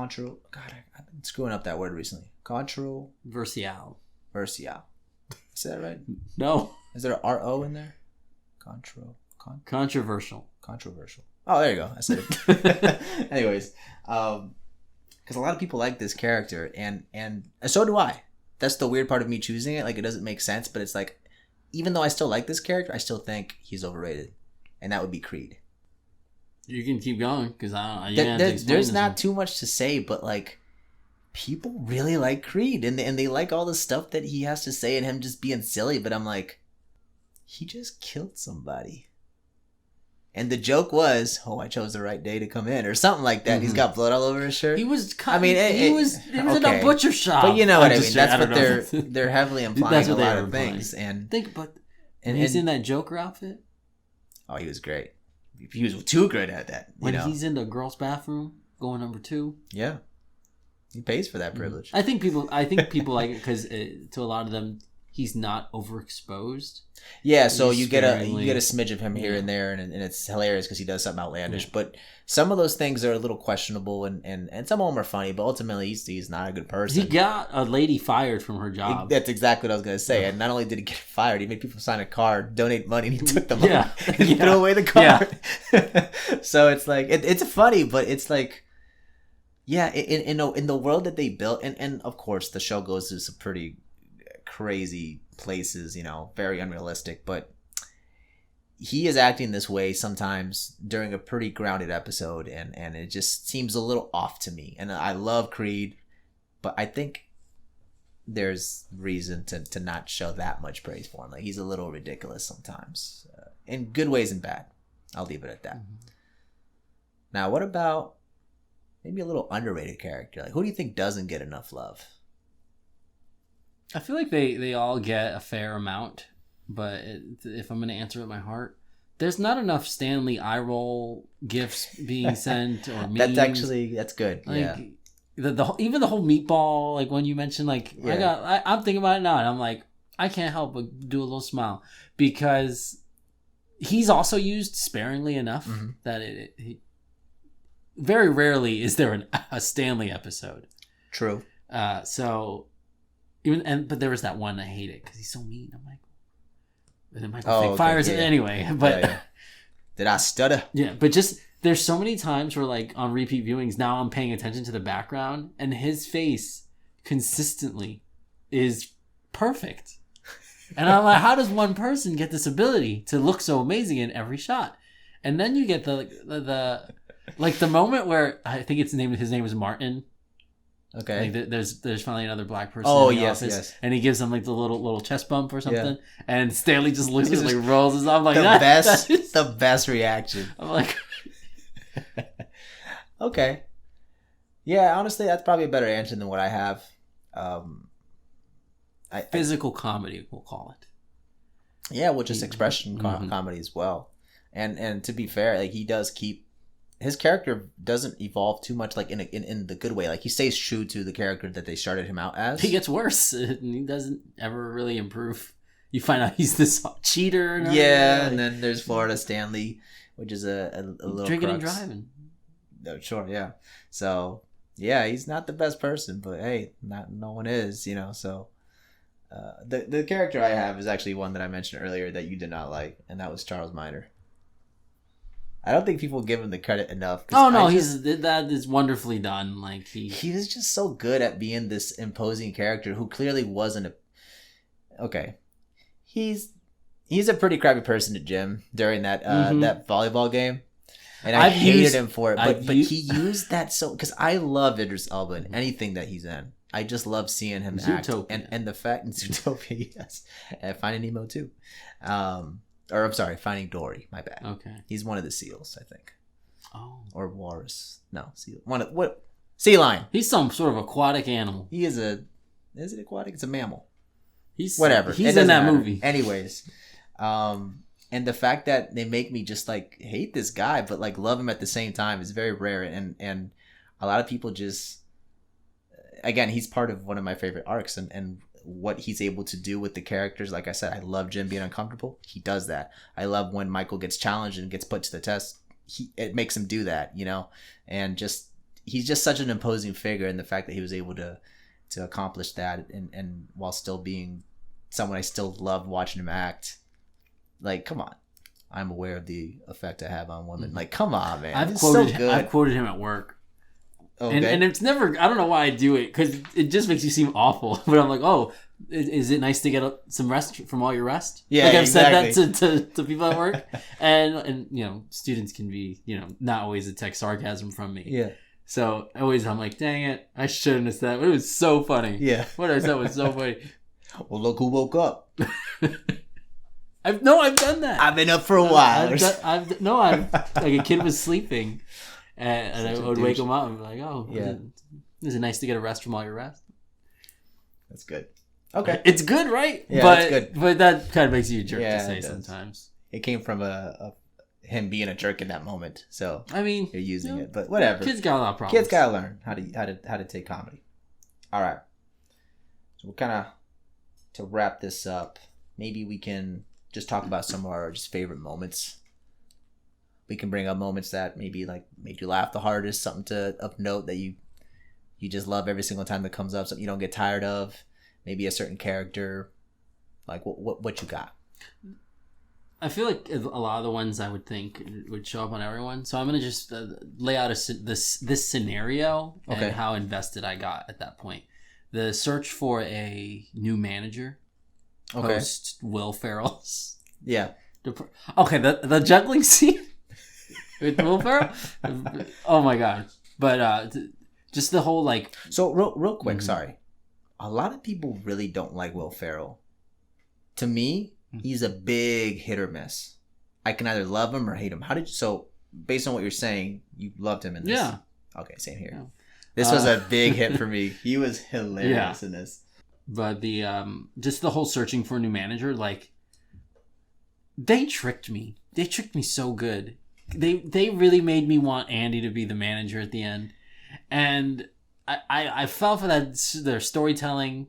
I've been screwing up that word recently. Controversial. Is that right? No. Is there an R-O in there? Controversial. Oh, there you go. I said it. Anyways, because a lot of people like this character, and so do I. That's the weird part of me choosing it. Like, it doesn't make sense, but it's like, even though I still like this character, I still think he's overrated, and that would be Creed. You can keep going because there's not too much to say, but like, people really like Creed, and they like all the stuff that he has to say and him just being silly. But I'm like, he just killed somebody, and the joke was, "Oh, I chose the right day to come in," or something like that. Mm-hmm. He's got blood all over his shirt. He was. He was in a butcher shop. But you know what I mean. That's what they're heavily implying a lot of things. And he's in that Joker outfit. Oh, he was great. He was too good at that. When he's in the girls' bathroom, going number 2. Yeah, he pays for that privilege. I think people like it because to a lot of them, he's not overexposed. Yeah, so you get a smidge of him here and there, and it's hilarious because he does something outlandish. Yeah. But some of those things are a little questionable, and some of them are funny. But ultimately, he's not a good person. He got a lady fired from her job. That's exactly what I was going to say. And not only did he get fired, he made people sign a card, donate money, and he took the money and he threw away the card. Yeah. So it's like it's funny, but it's like, yeah, in the world that they built, and of course the show goes through some pretty crazy places, very unrealistic, but he is acting this way sometimes during a pretty grounded episode, and it just seems a little off to me. And I love Creed, but I think there's reason to not show that much praise for him. Like, he's a little ridiculous sometimes, in good ways and bad. I'll leave it at that. Mm-hmm. Now, what about maybe a little underrated character? Like, who do you think doesn't get enough love? I feel like they all get a fair amount, but if I'm going to answer with my heart, there's not enough Stanley eye roll gifts being sent or memes. That's good. Like, yeah. Even the whole meatball, like when you mentioned, like, I'm thinking about it now, and I'm like, I can't help but do a little smile, because he's also used sparingly enough that he very rarely is there a Stanley episode. True. So but there was that one I hate it because he's so mean. I'm like, and then Michael fires it anyway. But did I stutter? Yeah, but just there's so many times where, like, on repeat viewings now, I'm paying attention to the background, and his face consistently is perfect. And I'm like, how does one person get this ability to look so amazing in every shot? And then you get the moment where I think his name is Martin. Okay. Like there's finally another black person in the office, yes. And he gives him like the little chest bump or something, and Stanley just looks at him, like, rolls his eyes. I'm like, the best reaction. I'm like, okay. Yeah, honestly, that's probably a better answer than what I have. Physical comedy, we'll call it. Yeah, well, just expression comedy as well. And to be fair, like, he does keep his character doesn't evolve too much, like in the good way. Like, he stays true to the character that they started him out as. He gets worse. He doesn't ever really improve. You find out he's this cheater. And then there's Florida Stanley, which is a little drinking crux. and driving. No, sure, yeah. So yeah, he's not the best person, but hey, no one is, you know. So the character I have is actually one that I mentioned earlier that you did not like, and that was Charles Miner. I don't think people give him the credit enough. Oh no, that is wonderfully done. Like, he was just so good at being this imposing character who clearly wasn't okay. He's a pretty crappy person at gym during that that volleyball game, and I hated him for it. But he used that because I love Idris Elba in anything that he's in. I just love seeing him act, and the fact in Zootopia, yes, and Finding Nemo too. Or I'm sorry, Finding Dory. My bad. Okay. He's one of the seals, I think. Oh. Or walrus. No, seal. Sea lion. He's some sort of aquatic animal. He is is it aquatic? It's a mammal. He's whatever. He's in that movie. Anyways, and the fact that they make me just, like, hate this guy, but, like, love him at the same time is very rare. And a lot of people just, again, he's part of one of my favorite arcs, and what he's able to do with the characters. Like I said, I love Jim being uncomfortable. He does that. I love when Michael gets challenged and gets put to the test. It makes him do that, you know? And he's just such an imposing figure, and the fact that he was able to accomplish that and while still being someone I still love watching him act. Like, come on. I'm aware of the effect I have on women. Like, come on, man. I've quoted him at work. Okay. And it's never, I don't know why I do it, because it just makes you seem awful. But I'm like, oh, is it nice to get some rest from all your rest? Yeah, like, I've exactly. said that to people at work. and you know, students can be, you know, not always detect sarcasm from me. Yeah. So I'm like, dang it, I shouldn't have said that. But it was so funny. Yeah. What I said was so funny. Well, look who woke up. I've done that. I've been up for a while. Like, a kid was sleeping. And I would wake him up and be like, oh, yeah. Is it nice to get a rest from all your rest? That's good. Okay. It's good, right? Yeah, but, it's good. But that kind of makes you a jerk to say sometimes. It came from him being a jerk in that moment. So, I mean, you're using it. But whatever. Kids got a lot of problems. Kids got to learn how to take comedy. All right. So we're kind of, to wrap this up, maybe we can just talk about some of our just favorite moments. We can bring up moments that maybe, like, made you laugh the hardest, something of note that you just love every single time that comes up, something you don't get tired of, maybe a certain character. Like, what you got? I feel like a lot of the ones I would think would show up on everyone. So I'm going to just lay out this scenario and how invested I got at that point. The search for a new manager post Will Ferrell's. Yeah. Okay, the juggling scene with Will Ferrell. Oh my god! But just the whole, like. So real quick, sorry. a lot of people really don't like Will Ferrell. To me, he's a big hit or miss. I can either love him or hate him. So based on what you're saying, you loved him in this. Yeah. Okay, same here. Yeah. This was a big hit for me. He was hilarious in this. But the just the whole searching for a new manager, like, they tricked me. They tricked me so good. They really made me want Andy to be the manager at the end, and I fell for that, their storytelling,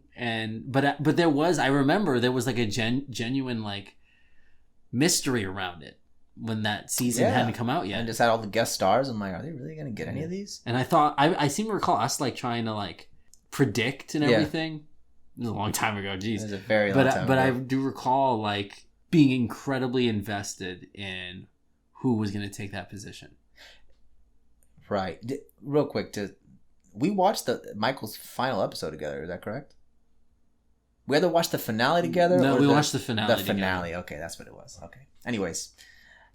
but I remember there was like a genuine like mystery around it when that season hadn't come out yet, and just had all the guest stars. I'm like, are they really gonna get any of these? And I thought I seem to recall us like trying to like predict and everything. It was a long time ago, jeez. It was a very long time ago. But I do recall like being incredibly invested in who was going to take that position. Right. Real quick, we watched Michael's final episode together. Is that correct? We had to watch the finale together? No, we watched the finale. The finale. Together. Okay, that's what it was. Okay. Anyways,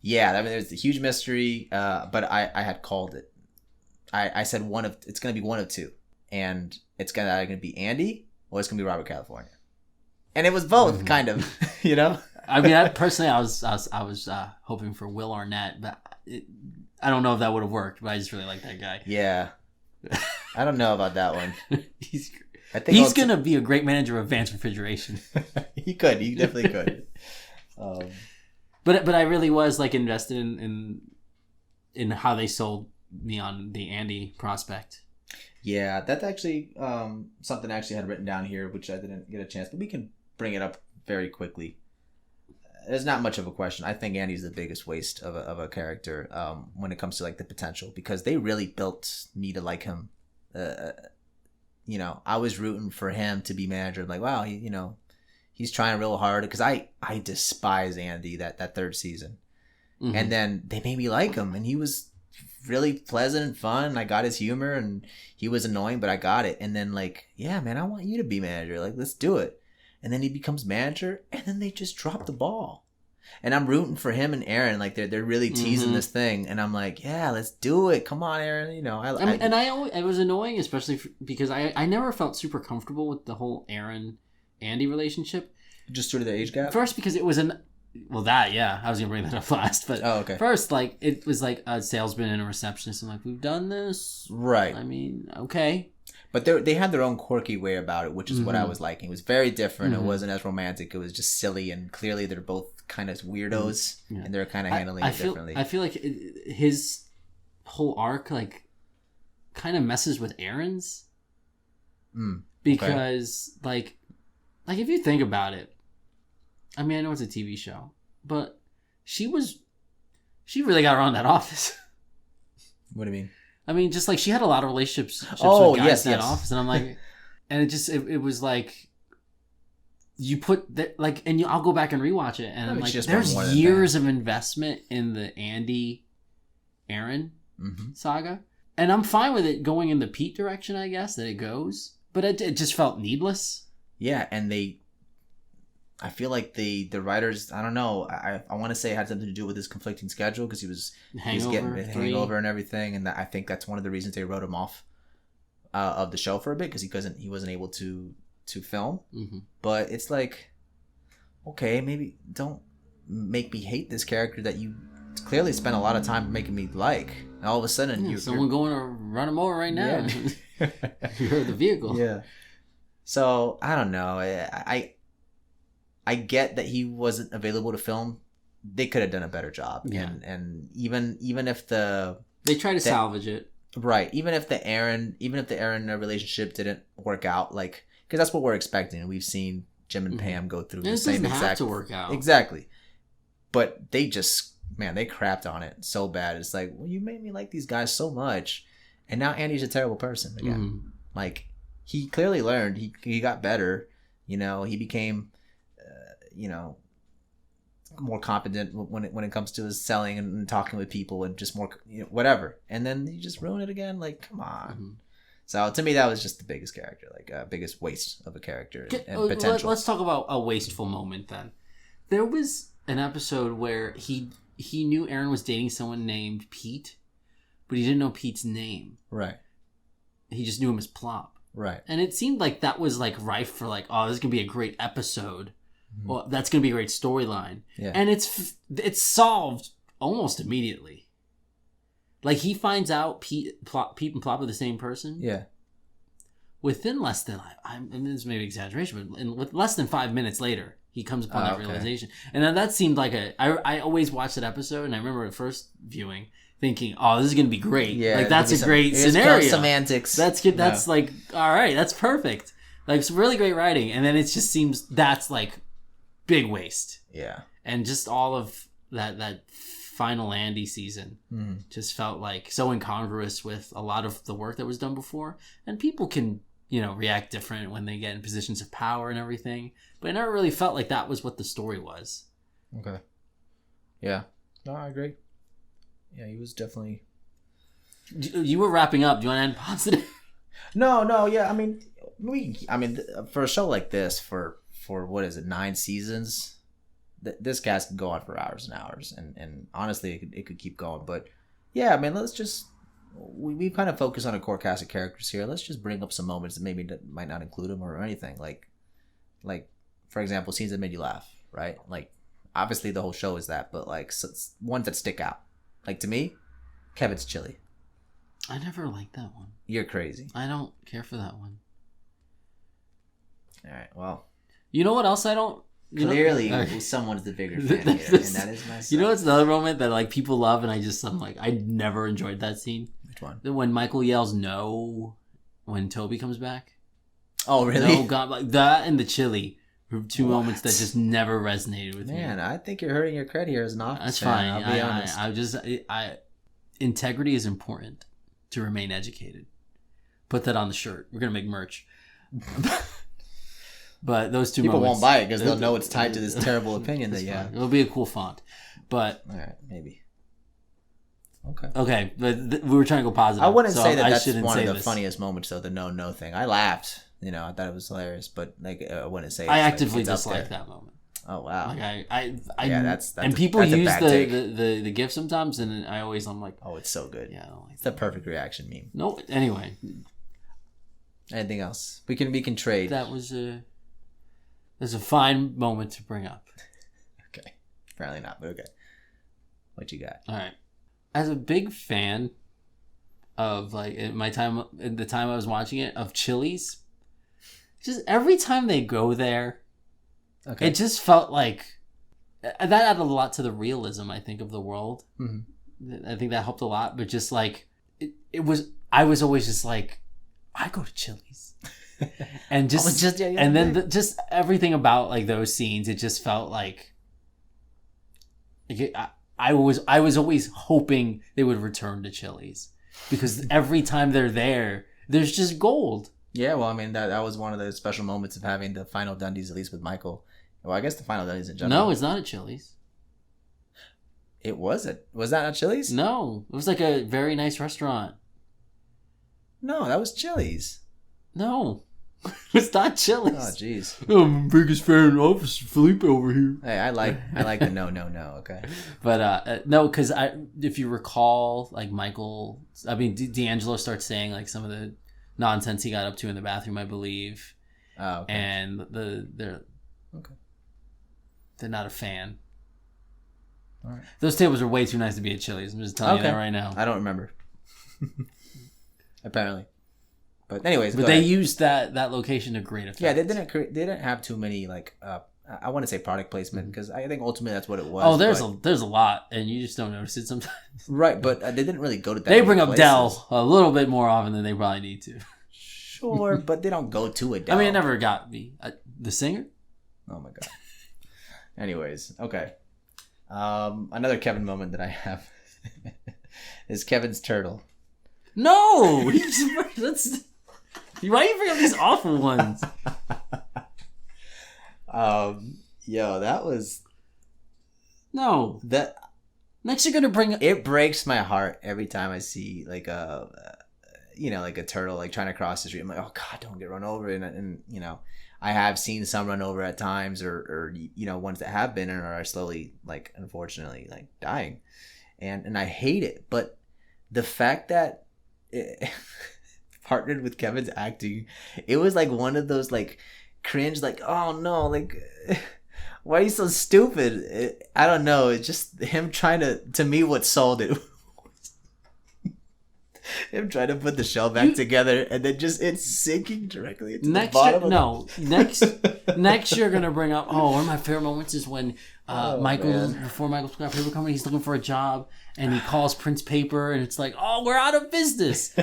yeah, I mean, there's a huge mystery, but I had called it. I said it's going to be one of two. And it's either going to be Andy or it's going to be Robert California. And it was both, kind of, you know? I mean, I was hoping for Will Arnett, but I don't know if that would have worked, but I just really like that guy. Yeah. I don't know about that one. He's going to be a great manager of Advanced Refrigeration. He definitely could. But I really was like invested in how they sold me on the Andy prospect. Yeah, that's actually something I actually had written down here, which I didn't get a chance, but we can bring it up very quickly. There's not much of a question. I think Andy's the biggest waste of a character when it comes to like the potential, because they really built me to like him. You know, I was rooting for him to be manager. I'm like, wow, he's trying real hard, because I despise Andy that third season. Mm-hmm. And then they made me like him, and he was really pleasant and fun. I got his humor, and he was annoying, but I got it. And then like, yeah, man, I want you to be manager. Like, let's do it. And then he becomes manager, and then they just drop the ball. And I'm rooting for him and Aaron. Like, they're really teasing this thing, and I'm like, yeah, let's do it. Come on, Aaron. You know, it was annoying, especially because I never felt super comfortable with the whole Aaron Andy relationship. Just due to the age gap. First, because it was I was gonna bring that up last, but okay. First, like, it was like a salesman and a receptionist. I'm like, we've done this, right? I mean, okay. But they had their own quirky way about it, which is what I was liking. It was very different. It wasn't as romantic. It was just silly, and clearly they're both kind of weirdos, and they're kind of handling it differently. I feel like his whole arc like kind of messes with Aaron's, because like if you think about it, I mean, I know it's a TV show, but she really got around that office. What do you mean? I mean, just like she had a lot of relationships with guys in that office, and I'm like, and it was like, you put that like, and I'll go back and rewatch it, and I'm like, there's years of investment in the Andy, Aaron saga, and I'm fine with it going in the Pete direction, I guess that it goes, but it just felt needless. Yeah, and I feel like the writers, I don't know, I want to say it had something to do with his conflicting schedule, because he was getting hangover and everything, and I think that's one of the reasons they wrote him off of the show for a bit, because he wasn't able to film. But it's like, okay, maybe don't make me hate this character that you clearly spent a lot of time making me like, and all of a sudden someone going to run him over right now. You're the vehicle. Yeah. So I don't know. I get that he wasn't available to film. They could have done a better job. Yeah. And even if they try to salvage it. Right. Even if the Aaron relationship didn't work out, like, because that's what we're expecting. We've seen Jim and Pam go through the same exact. Have to work out. Exactly. But they just, man, they crapped on it so bad. It's like, well, you made me like these guys so much, and now Andy's a terrible person again. Like, he clearly learned. He got better. You know, he became, more competent when it comes to his selling and talking with people, and just more, whatever. And then you just ruin it again. Like, come on. So to me, that was just the biggest character, like biggest waste of a character and potential. Let's talk about a wasteful moment then. There was an episode where he knew Aaron was dating someone named Pete, but he didn't know Pete's name. Right. He just knew him as Plop. Right. And it seemed like that was like rife for like, oh, this is gonna be a great episode. Well, that's gonna be a great storyline. Yeah. And it's solved almost immediately. Like he finds out Pete and Plop are the same person. Yeah. Within less than and this may be exaggeration, but with less than 5 minutes later, he comes upon that realization. And then that seemed like I always watched that episode, and I remember at first viewing thinking, oh, this is gonna be great. Yeah, like that's a great scenario. Semantics. That's good. That's like, all right, that's perfect. Like it's really great writing, and then it just seems that's like big waste. Yeah. And just all of that final Andy season just felt like so incongruous with a lot of the work that was done before. And people can, react different when they get in positions of power and everything. But I never really felt like that was what the story was. Okay. Yeah. No, I agree. Yeah, he was definitely... You were wrapping up. Do you want to end positive? No, yeah. I mean, for a show like this, for what is it, 9 seasons... This cast can go on for hours and hours, and honestly, it could keep going. But yeah, I mean, let's just we kind of focus on a core cast of characters here. Let's just bring up some moments that maybe might not include them or anything. Like for example, scenes that made you laugh, right? Like obviously the whole show is that, but like ones that stick out. Like to me, Kevin's chili. I never liked that one. You're crazy. I don't care for that one. All right, well, you know what else I don't. Clearly, someone's the bigger fan here, and that is myself. You know what's another moment that like people love, and I'm like, I never enjoyed that scene. Which one? When Michael yells no when Toby comes back. Oh, really? No, God, like that and the chili were two moments that just never resonated with me. Man, I think you're hurting your credit here as an office That's fan. fine. I'll be honest. Integrity is important to remain educated. Put that on the shirt. We're gonna make merch. But those two people moments, won't buy it because they'll know it's tied to this terrible opinion that you have. It'll be a cool font, but all right, maybe. Okay, but we were trying to go positive. I wouldn't say that's one of the funniest moments though. The no thing. I laughed. I thought it was hilarious, but like I wouldn't say. I actively dislike that moment. Oh wow! Like yeah, that's and people use the GIF sometimes, and I'm like, oh, it's so good. Yeah, I don't like it's the perfect reaction meme. No, anyway. Anything else? We can trade. That's a fine moment to bring up. Okay. Apparently not, but okay. What you got? All right. As a big fan of like the time I was watching it of Chili's, just every time they go there, it just felt like that added a lot to the realism, I think, of the world. Mm-hmm. I think that helped a lot, but just like I was always just like, I go to Chili's. And just everything about like those scenes, it just felt like I was always hoping they would return to Chili's because every time they're there, there's just gold. Yeah, well, I mean that was one of the special moments of having the final Dundies, at least with Michael. Well, I guess the final Dundies in general. No, it's not at Chili's. Was that not Chili's? No, it was like a very nice restaurant. No, that was Chili's. No. It's not Chili's. Oh, jeez. I'm the biggest fan of Felipe over here. Hey, I like the no. Okay. But no, because if you recall, like D'Angelo starts saying like some of the nonsense he got up to in the bathroom, I believe. Oh. Okay. And they're not a fan. All right. Those tables are way too nice to be at Chili's. I'm just telling you that right now. I don't remember. Apparently. But anyways, they used that location to great effect. Yeah, they didn't have too many like I want to say product placement because I think ultimately that's what it was. Oh, there's a lot, and you just don't notice it sometimes. Right, but they didn't really go to that. They bring up Dell a little bit more often than they probably need to. Sure, but they don't go to it. I mean, it never got me. The singer? Oh my god. Anyways, okay. Another Kevin moment that I have is Kevin's turtle. No, that's. Why do you bring up these awful ones? Yo, that was no. That next you're gonna bring. It breaks my heart every time I see like a turtle like trying to cross the street. I'm like, oh god, don't get run over. And I have seen some run over at times, or ones that have been and are slowly like unfortunately like dying, and I hate it. But the fact that partnered with Kevin's acting, it was like one of those like cringe, like, oh no, like why are you so stupid? I don't know. It's just him trying to me what sold it. Him trying to put the shell back together and then just it's sinking directly into the bottom. Next you're gonna bring up. Oh, one of my favorite moments is when before Michael's got paper company, he's looking for a job and he calls Prince Paper and it's like, oh, we're out of business. No,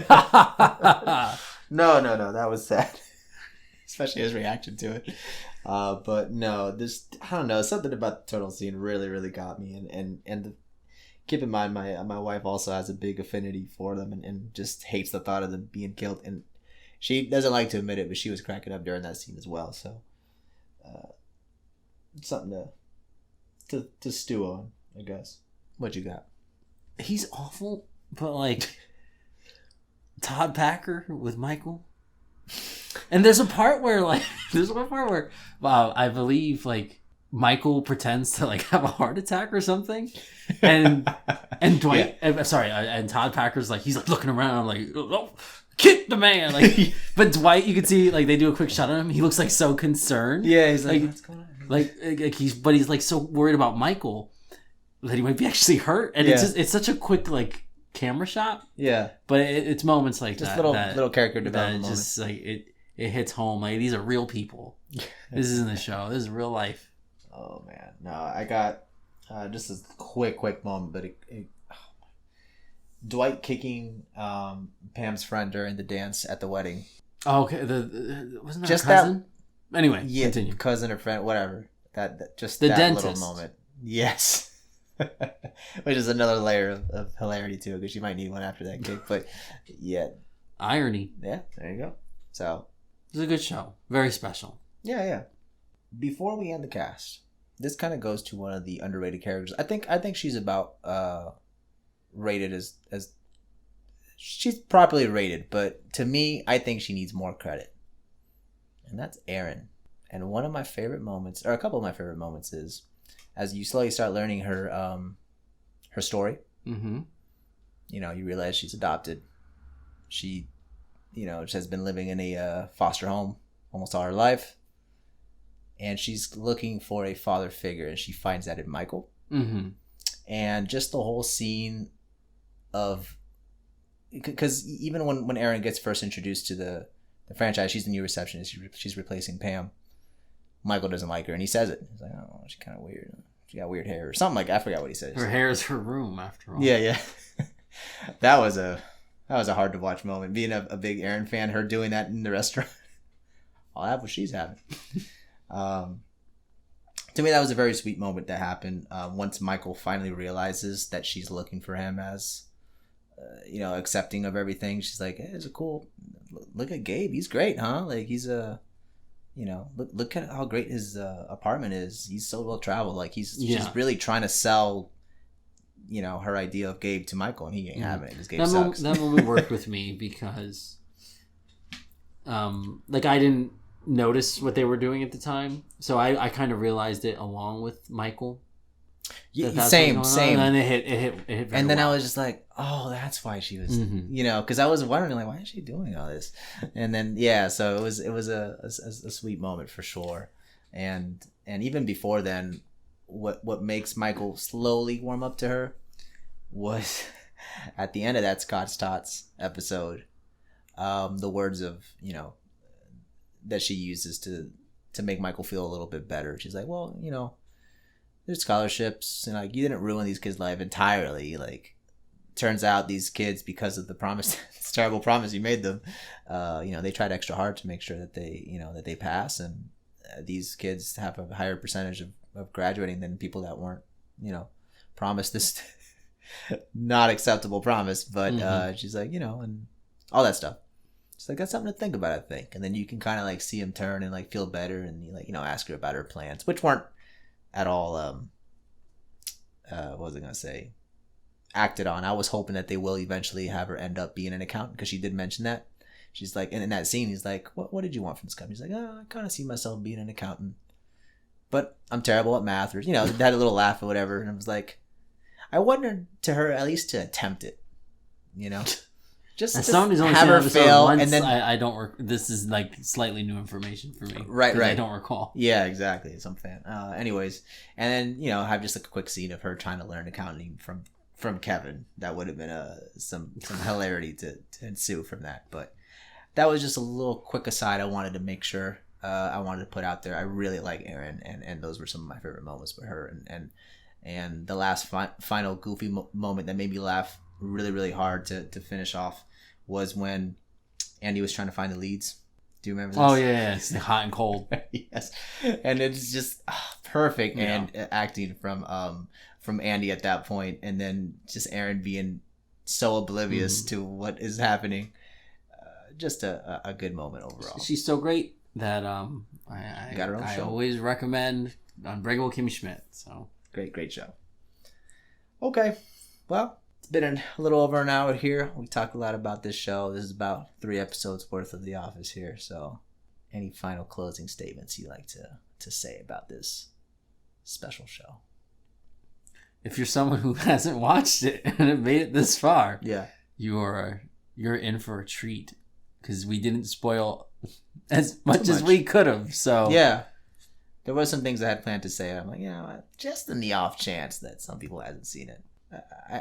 that was sad, especially his reaction to it. But no, this, I don't know, something about the turtle scene really, really got me, and keep in mind, my wife also has a big affinity for them and just hates the thought of them being killed. And she doesn't like to admit it, but she was cracking up during that scene as well. So, something to stew on, I guess. What you got? He's awful, but like Todd Packer with Michael. And there's a part where I believe like Michael pretends to like have a heart attack or something, and Dwight, and Todd Packer's like, he's like looking around like, oh, kick the man, like, but Dwight, you can see like they do a quick shot on him, he looks like so concerned, yeah, he's like what's going on? Like he's like so worried about Michael that he might be actually hurt, and it's such a quick like camera shot, but it's moments like just that, little character development that just like it hits home, like these are real people. This isn't a show, this is real life. Oh man, no, I got just a quick moment, but Dwight kicking Pam's friend during the dance at the wedding. Oh, okay, wasn't that just cousin? Anyway, yeah, continue. Cousin or friend, whatever. That just the that dentist. Little moment. Yes. Which is another layer of hilarity too, because she might need one after that kick. But yeah, irony. Yeah, there you go. So it's a good show, very special. Yeah. Before we end the cast, this kind of goes to one of the underrated characters. I think she's about rated as she's properly rated, but to me, I think she needs more credit, and that's Erin. And one of my favorite moments, or a couple of my favorite moments, is as you slowly start learning her story. Mm-hmm. You know, you realize she's adopted. She, has been living in a foster home almost all her life. And she's looking for a father figure, and she finds that in Michael. Mm-hmm. And just the whole scene of... Because even when Erin gets first introduced to the franchise, she's the new receptionist. She's replacing Pam. Michael doesn't like her, and he says it. He's like, oh, she's kind of weird. She got weird hair or something like that. I forgot what he says. Her hair is her room, after all. Yeah. That was a hard to watch moment. Being a big Erin fan, her doing that in the restaurant. I'll have what she's having. To me, that was a very sweet moment that happened once Michael finally realizes that she's looking for him as, accepting of everything. She's like, hey, it's a cool... Look at Gabe. He's great, huh? Like, he's a... look at how great his apartment is. He's so well traveled. Like she's really trying to sell, her idea of Gabe to Michael, and he ain't having it because Gabe sucks. That moment worked with me because, I didn't notice what they were doing at the time, so I kind of realized it along with Michael. Same. And it hit. And then well. I was just like, oh, that's why she was, because I was wondering, like, why is she doing all this? And then, so it was a sweet moment for sure. And even before then, what makes Michael slowly warm up to her was at the end of that Scott's Tots episode, the words of, that she uses to make Michael feel a little bit better. She's like, well, there's scholarships, and like, you didn't ruin these kids' life entirely. Like, turns out these kids, because of the promise, this terrible promise you made them, they tried extra hard to make sure that they pass, and these kids have a higher percentage of graduating than people that weren't, promised this not acceptable promise. But she's like, and all that stuff. She's like, that's something to think about, I think. And then you can kind of like see him turn and like feel better, and ask her about her plans, which weren't at all what was I gonna say, acted on. I was hoping that they will eventually have her end up being an accountant, because she did mention that. She's like, and in that scene, he's like, what did you want from this company? He's like, oh, I kind of see myself being an accountant, but I'm terrible at math, or they had a little laugh or whatever. And I was like, I wanted to her at least to attempt it, Just somebody's only have seen her episode fail, once, and then I don't. This is like slightly new information for me. Right. I don't recall. Yeah, exactly. Some fan. Anyways, and then have just like a quick scene of her trying to learn accounting from Kevin. That would have been some hilarity to ensue from that. But that was just a little quick aside. I wanted to make sure I wanted to put out there. I really like Erin, and those were some of my favorite moments with her. And the last final goofy moment that made me laugh really, really hard to finish off was when Andy was trying to find the leads. Do you remember this? Oh yeah, it's hot and cold. Yes, and it's just perfect and acting from Andy at that point, and then just Erin being so oblivious to what is happening. Just a good moment overall. She's so great that I always recommend Unbreakable Kimmy Schmidt. So great show. Okay, well, it's been a little over an hour here. We talked a lot about this show. This is about 3 episodes worth of The Office here. So, any final closing statements you'd like to say about this special show? If you're someone who hasn't watched it and have made it this far, you're in for a treat, because we didn't spoil as much as we could have. So yeah, there were some things I had planned to say. I'm like, just in the off chance that some people hasn't seen it,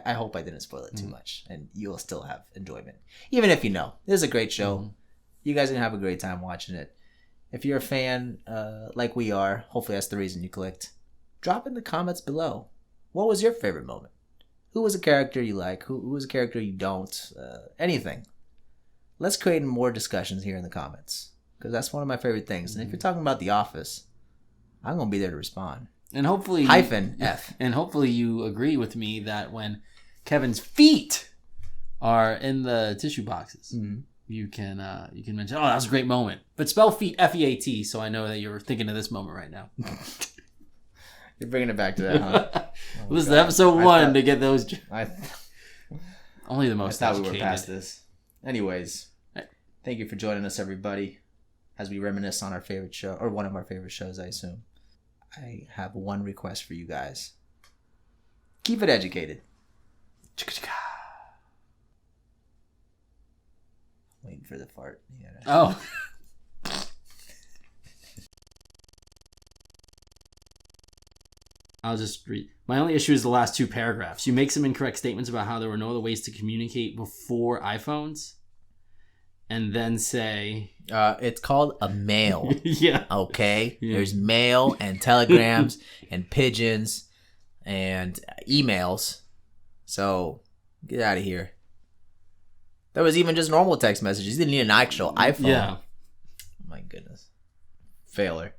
I hope I didn't spoil it too much, and you'll still have enjoyment, even if this is a great show. You guys are gonna have a great time watching it. If you're a fan, like we are, hopefully that's the reason you clicked. Drop in the comments below. What was your favorite moment? Who was a character you like? Who was a character you don't? Anything. Let's create more discussions here in the comments, because that's one of my favorite things. And if you're talking about The Office, I'm gonna be there to respond. And hopefully -F. And hopefully you agree with me that when Kevin's feet are in the tissue boxes, you can mention, that was a great moment. But spell feet F-E-A-T, so I know that you're thinking of this moment right now. You're bringing it back to that, huh? This is episode 1 to get those. Only the most. I thought we were past this. Anyways, thank you for joining us, everybody, as we reminisce on our favorite show, or one of our favorite shows, I assume. I have one request for you guys. Keep it educated. Waiting for the fart. Oh. I'll just read. My only issue is the last 2 paragraphs. You make some incorrect statements about how there were no other ways to communicate before iPhones, and then say... it's called a mail. Yeah. Okay? Yeah. There's mail and telegrams and pigeons and emails. So, get out of here. There was even just normal text messages. You didn't need an actual iPhone. Yeah. My goodness. Failure.